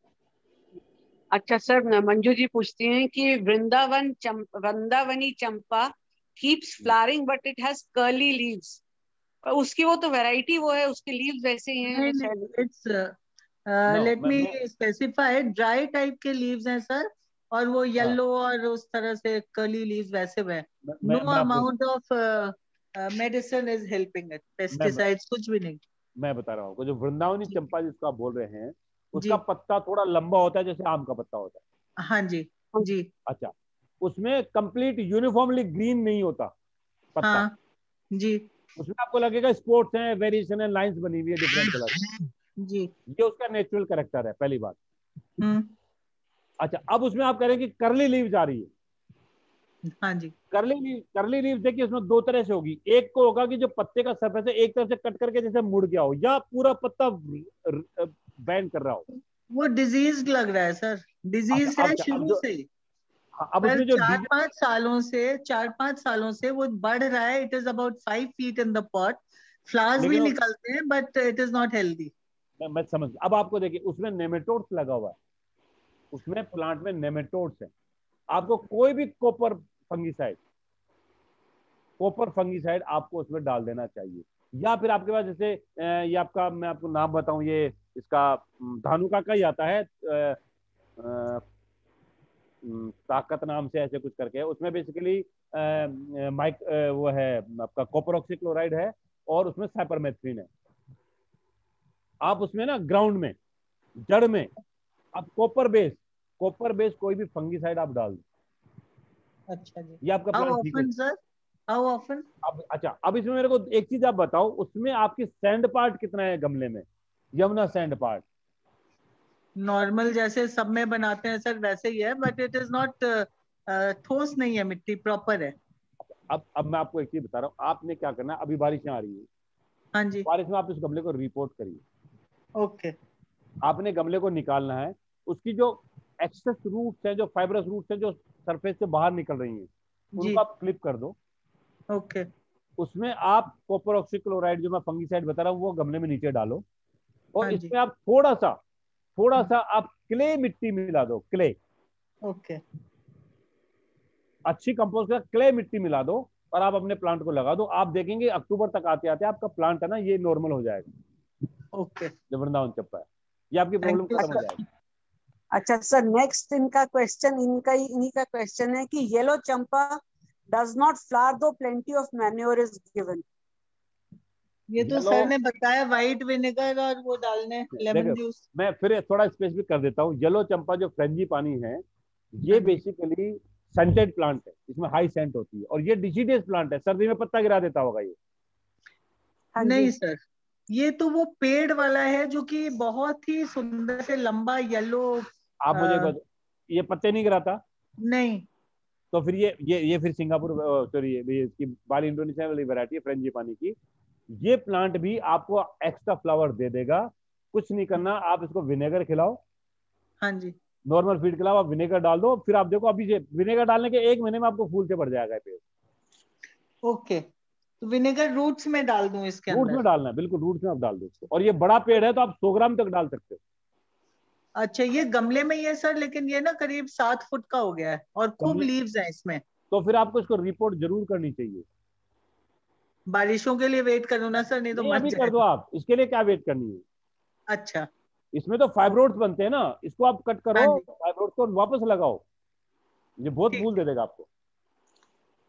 अच्छा सर, मंजू जी पूछती हैं कि वृंदावनी चंपा keeps flowering but it has curly leaves, उसकी वो तो वैरायटी वो है, उसके लीव्स वैसे ही हैं शायद। It's let me specify, dry type के लीव्स हैं सर, और वो येलो और उस तरह से कर्ली लीव्स वैसे हैं। No amount of medicine is helping it, pesticides कुछ भी नहीं। मैं बता रहा हूँ, जो वृंदावनी चंपा जिसको आप बोल रहे हैं उसका पत्ता थोड़ा लंबा होता है जैसे आम का पत्ता होता है। हाँ जी जी। अच्छा, उसमें कंप्लीट यूनिफॉर्मली ग्रीन नहीं होता पत्ता। हाँ जी। उसमें आपको लगेगा स्पॉट्स हैं, वेरिएशन है, लाइंस बनी हुई है डिफरेंट कलर जी। ये उसका नेचुरल कैरेक्टर है, पहली बात। अच्छा, अब उसमें आप कह रहे हैं कि कर्ली लीव्स आ रही है। हाँ जी। कर्ली लीव्स देखिए उसमें दो तरह से होगी। एक को होगा कि जो पत्ते का सरफेस है एक तरफ से कट करके जैसे मुड़ गया हो, या पूरा पत्ता बैंड कर रहा हो। वो डिजीज लग रहा है सर, डिजीज है शुरू से। अब पर उसमें जो 4-5 सालों से वो बढ़ रहा है। It is about 5 feet in the pot, flowers भी निकलते हैं, but it is not healthy. मैं समझ। अब आपको देखिए उसमें नेमेटोड्स लगा हुआ है, उसमें प्लांट में नेमेटोड्स है। आपको कोई भी कॉपर फंगीसाइड आपको उसमें डाल देना चाहिए। या फिर आपके पास जैसे ये आपका, मैं आपको नाम बताऊं, ये इसका धानुका का ही आता है, ताकत नाम से ऐसे कुछ करके है। उसमें बेसिकली वो है आपका कॉपर ऑक्सीक्लोराइड है और उसमें साइपरमेथ्रिन है। आप उसमें ना ग्राउंड में, जड़ में आप कॉपर बेस कोई भी फंगीसाइड आप डाल दो। अच्छा जी। ये आपका प्लांट ठीक है सर? How often? अब अच्छा, अब इसमें मेरे को एक चीज आप बताओ, उसमें आपकी सैंड पार्ट कितना है गमले में? यमुना सैंड पार्ट नॉर्मल जैसे सब में बनाते हैं सर वैसे ही है, बट इट इज नॉट ठोस नहीं है, मिट्टी प्रॉपर है। अब मैं आपको एक चीज बता रहा हूँ, आपने क्या करना है, अभी बारिश आ रही है, हाँ जी। बारिश में आप इस गमले को रिपोर्ट करिए। ओके। आपने गमले को निकालना है, उसकी जो एक्सेस रूट्स हैं, जो फाइब्रस रूट्स हैं, जो सरफेस से बाहर निकल रही हैं, उनको आप क्लिप कर दो। ओके। उसमें आप कॉपर ऑक्सीक्लोराइड जो मैं फंगीसाइड बता रहा हूँ वो गमले में नीचे डालो, और हाँ इसमें आप थोड़ा सा आप क्ले मिट्टी मिला दो, क्ले। ओके। अच्छी कंपोस्ट का क्ले मिट्टी मिला दो और आप अपने प्लांट को लगा दो। आप देखेंगे अक्टूबर तक आते आते आपका प्लांट है ना, ये नॉर्मल हो जाएगा। ओके। जो वृंदावन चंपा है, ये आपकी प्रॉब्लम खत्म हो जाएगी। अच्छा सर, नेक्स्ट इनका क्वेश्चन है कि yellow champa does not flower though plenty of manure is given. ये तो सर ने बताया, व्हाइट विनेगर और वो डालने, लेमन जूस। मैं फिर थोड़ा स्पेसिफिक कर देता हूँ। येलो चंपा जो फ्रेंजी पानी है, ये बेसिकली सेंटेड प्लांट है, इसमें हाई सेंट होती है, और ये डिसीडियस प्लांट है, सर्दी में पत्ता गिरा देता होगा ये। नहीं सर, ये तो वो पेड़ वाला है जो कि बहुत ही सुंदर से लंबा येलो। आप मुझे ये पत्ते नहीं गिराता? नहीं। तो फिर ये फिर सिंगापुर, सॉरी, ये इसकी बाली इंडोनेशिया वाली वैरायटी है फ्रेंजी पानी की। ये प्लांट भी आपको एक्स्ट्रा फ्लावर दे देगा। कुछ नहीं करना, आप इसको विनेगर खिलाओ। हाँ जी। नॉर्मल फीड खिलाओ, आप विनेगर डाल दो, फिर आप देखो अभी से विनेगर डालने के 1 महीने में आपको फूल से भर जाएगा पेड़। ओके, तो विनेगर रूट्स में डाल दूं इसके अंदर? रूट्स में डालना है, बिल्कुल रूट्स में आप डाल दो इसको। और ये बड़ा पेड़ है तो आप 100 ग्राम तक डाल सकते हो। अच्छा, ये गमले में ही है सर, लेकिन ये ना करीब 7 फुट का हो गया है और खूब लीव्स हैं इसमें। तो फिर आपको इसको रिपोर्ट जरूर करनी चाहिए। बारिशों के लिए वेट करो ना सर, नहीं तो मर अभी जाएगा। कर दो आप, इसके लिए क्या वेट करनी है? अच्छा, इसमें तो फाइब्रोड्स बनते हैं ना, इसको आप कट करो, फाइब्रोड्स को वापस लगाओ, ये बहुत फूल दे देगा आपको।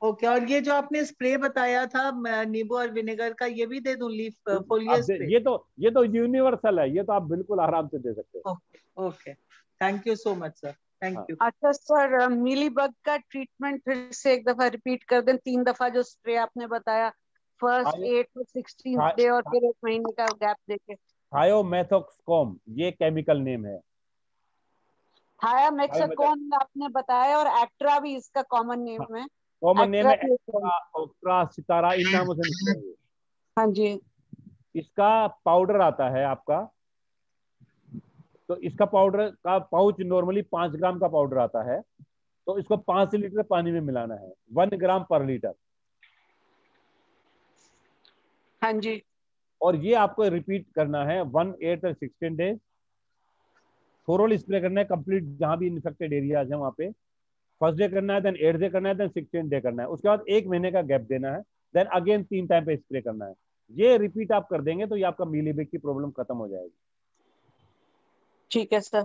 ओके। और ये जो आपने स्प्रे बताया था नींबू और विनेगर का, ये भी दे दूं, लीफ फोलियर स्प्रे? ये तो यूनिवर्सल है, ये तो आप बिल्कुल आराम से दे सकते हो। Okay, thank you so much sir, thank you. अच्छा सर, मीलीबग का ट्रीटमेंट फिर से एक दफा रिपीट कर दें। 3 दफा जो स्प्रे आपने बताया, फर्स्ट 8 और 16 डे, और फिर 1 महीने का गैप देके। थायोमेथोक्सकॉम ये केमिकल नेम है। थायोमेथोक्सकॉम आपने बताया, और एक्ट्रा भी इसका कॉमन नेम है। कॉमन नेम है एक्ट्रा, सितारा, इन नामों से निकलता है। हाँ जी। इसका पाउडर आता है आपका, तो इसका पाउडर का पाउच नॉर्मली 5 ग्राम का पाउडर आता है, तो इसको 5 लीटर पानी में मिलाना है, 1 ग्राम पर लीटर। हाँ जी। और ये आपको रिपीट करना है 1, 8 और 16 डेज। थोरोली स्प्रे करना है कंप्लीट, जहां भी इन्फेक्टेड एरियाज है वहां पे। फर्स्ट डे करना है, देन 8 डे करना है, देन 16 डे करना है। उसके बाद 1 महीने का गैप देना है, देन अगेन 3 टाइम पे स्प्रे करना है। ये रिपीट आप कर देंगे तो ये आपका मीलीबग की प्रॉब्लम खत्म हो जाएगी। ठीक है सर।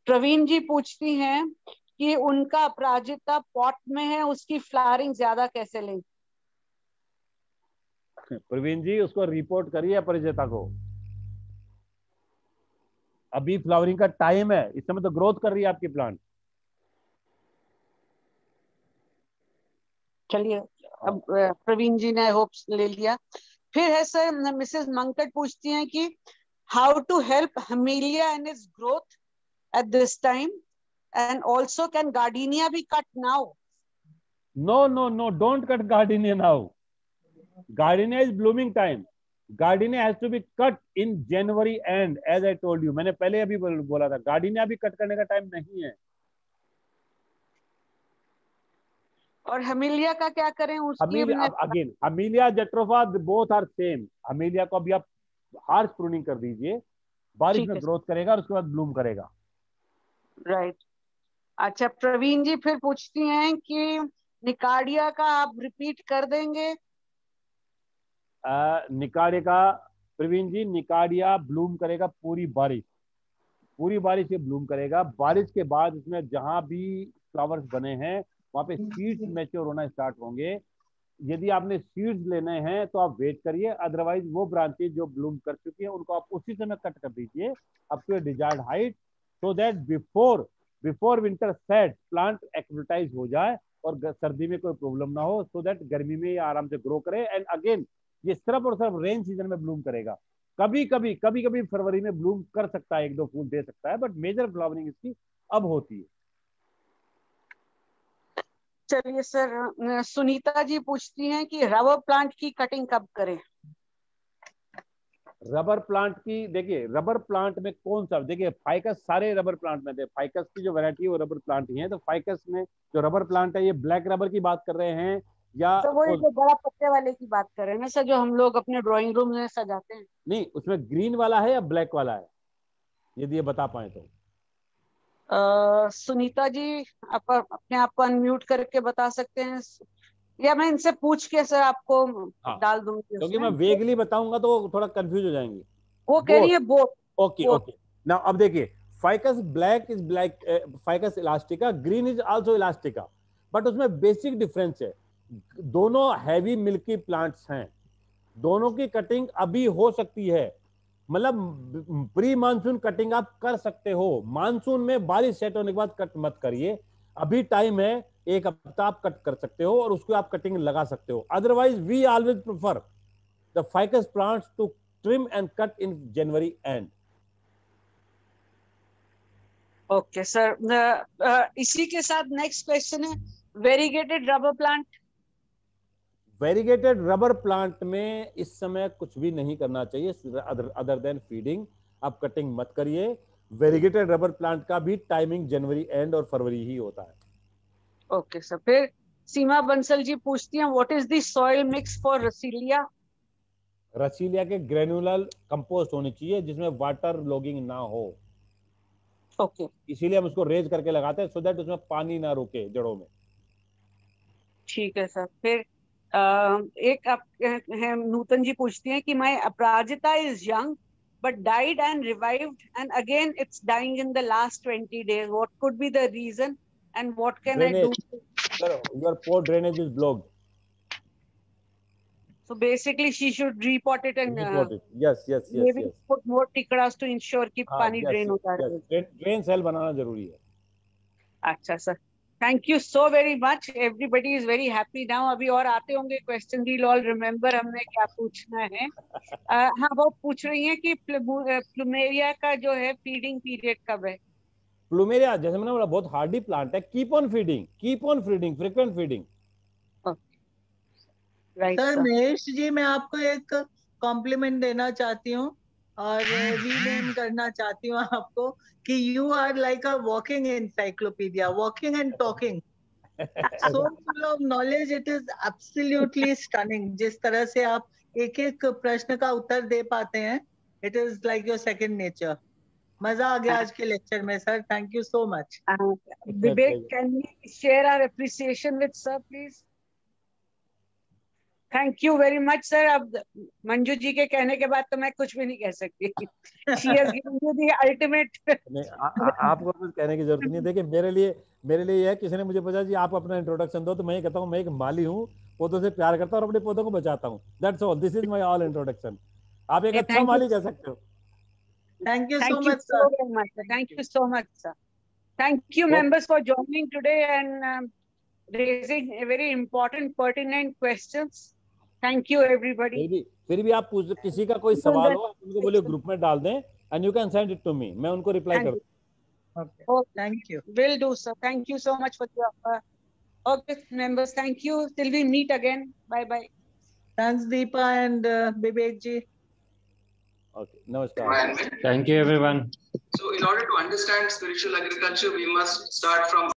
प्रवीण जी पूछती हैं कि उनका अपराजिता पॉट में है, उसकी फ्लावरिंग ज्यादा कैसे लें? प्रवीण जी, उसको रिपोर्ट करिए अपराजिता को। अभी फ्लावरिंग का टाइम है, इस समय तो ग्रोथ कर रही है आपकी प्लांट। चलिए, अब प्रवीण जी ने होप्स ले लिया। फिर है सर, मिसेस मंकट पूछती हैं कि how to help hamelia in its growth at this time, and also can gardenia be cut now? No, don't cut gardenia now. Gardenia is blooming time. Gardenia has to be cut in January end, as I told you, मैंने पहले अभी बोला था, गार्डिनिया भी cut करने का time नहीं है। और हमीलिया का क्या करें? उसकी हमीलिया, अब again hamelia jatropha both are same. Hamelia को अभी आप हार्श प्रूनिंग कर दीजिए, बारिश में ग्रोथ करेगा और उसके बाद ब्लूम करेगा। राइट। अच्छा, प्रवीण जी फिर पूछती हैं कि निकार्डिया का आप रिपीट कर देंगे? निकार्डिया का, प्रवीण जी, निकार्डिया ब्लूम करेगा पूरी बारिश से ब्लूम करेगा। बारिश के बाद उसमें जहां भी फ्लावर्स बने हैं वहां पे सीड्स मैच्योर होना स्टार्ट होंगे। यदि आपने सीड्स लेने हैं तो आप वेट करिए, अदरवाइज वो ब्रांचेज जो ब्लूम कर चुकी है उनको आप उसी समय कट कर दीजिए up to desired height, so that before winter set plant activatize हो जाए और सर्दी में कोई प्रॉब्लम ना हो, सो दैट गर्मी में आराम से ग्रो करे। एंड अगेन ये सिर्फ और सिर्फ रेन सीजन में ब्लूम करेगा। कभी कभी फरवरी में ब्लूम कर सकता है, 1-2 फूल दे सकता है, बट मेजर फ्लावरिंग इसकी अब होती है। चलिए सर, सुनीता जी पूछती हैं कि रबर प्लांट की कटिंग कब करें? रबर प्लांट की, देखिए रबर प्लांट में कौन सा, देखिए फाइकस सारे रबर प्लांट में थे, फाइकस की जो वैरायटी है वो रबर प्लांट ही है। तो फाइकस में जो रबर प्लांट है, ये ब्लैक रबर की बात कर रहे हैं या तो वो जो बड़ा पत्ते वाले की बात कर रहे हैं ना सर, जो हम लोग अपने ड्राइंग रूम में सजाते हैं? नहीं, उसमें ग्रीन वाला है या ब्लैक वाला है, यदि ये बता पाए तो। सुनीता जी, आप अपने आप को अनम्यूट करके बता सकते हैं या मैं इनसे पूछ के सर आपको डाल दूंगी? क्योंकि मैं वेगली बताऊंगा तो थोड़ा कंफ्यूज हो जाएंगे। वो कह रही है बोथ। ओके नाउ अब देखिए, ficus black is black, ficus elastica, green is also elastica, but उसमें बेसिक डिफरेंस है। दोनों हैवी मिल्की प्लांट्स हैं, दोनों की कटिंग अभी हो सकती है, मतलब प्री मानसून कटिंग आप कर सकते हो। मानसून में बारिश सेट होने के बाद कट मत करिए, अभी टाइम है, 1 हफ्ता आप कट कर सकते हो और उसको आप कटिंग लगा सकते हो। Otherwise we always prefer the ficus plants to trim and cut in January and. Okay sir, इसी के साथ नेक्स्ट क्वेश्चन है, variegated rubber plant. Variegated rubber plant में इस समय कुछ भी नहीं करना चाहिए अदर देन फीडिंग, आप कटिंग मत करिए। वेरीगेटेड रबर प्लांट का भी टाइमिंग जनवरी एंड और फरवरी ही होता है। ओके सर, फिर सीमा बंसल जी पूछती हैं, what is the soil mix for russelia? Russelia के ग्रेनुलर कंपोस्ट होनी चाहिए जिसमें वाटर लॉगिंग ना हो। ओके, इसीलिए हम उसको रेज करके लगाते हैं, सो दैट उसमें पानी ना रुके जड़ों में। ठीक है सर। फिर एक आप है, नूतन जी पूछती हैं कि my Aparajita is young but died and revived and again it's dying in the last 20 days. What could be the reason and what can drainage. I do? Sir, your port drainage is blocked. So basically she should repot it and repot it. Yes. maybe put more tikras to ensure कि पानी drain होता रहे। Drain cell बनाना जरूरी है। अच्छा sir, thank you so very much, everybody is very happy now. अभी और आते होंगे क्वेश्चन, वील ऑल रिमेम्बर हमने क्या पूछना है। हाँ, वो पूछ रही हैं कि प्लूमेरिया का जो है फीडिंग पीरियड कब है? प्लूमेरिया जैसे मैंने बोला बहुत हार्डी प्लांट है, keep on feeding, frequent feeding. Right sir. Mahesh ji, मैं आपको एक कॉम्प्लीमेंट देना चाहती हूँ और रीनेम करना चाहती हूँ आपको कि you are like a walking encyclopedia, walking and talking, so full of knowledge, it is absolutely stunning. जिस तरह से आप एक एक प्रश्न का उत्तर दे पाते हैं, it is like your second nature. मजा आ गया आज के लेक्चर में sir, thank you so much. Vivek, can we share our appreciation with sir please? Thank you very much sir. अब मंजू जी के कहने के बाद तो मैं कुछ भी नहीं कह सकती। She has given you the ultimate। आपको कुछ कहने की जरूरत नहीं है। देखिए मेरे लिए यह किसी ने मुझे पूछा जी आप अपना इंट्रोडक्शन दो, तो मैं ये कहता हूँ मैं एक माली हूँ, पौधों से प्यार करता हूँ और अपने पौधों को बचाता हूँ। That's all, this is my all introduction. आप एक अच्छा माली कह सकते हो। Thank you so much sir. Thank you so much sir. Thank you members for joining today and raising very important pertinent questions. Thank you everybody. फिर भी आप पूछ, किसी का कोई सवाल हो उनको बोलिए ग्रुप में डाल दें and you can send it to me, मैं उनको रिप्लाई कर दूंगा। Okay, thank you. Will do sir. Thank you so much for your offer. Okay members, thank you till we meet again. Bye bye. Thanks Deepa and Vivek ji. Okay, namaskar. environment. Thank you, everyone. So in order to understand spiritual agriculture, we must start from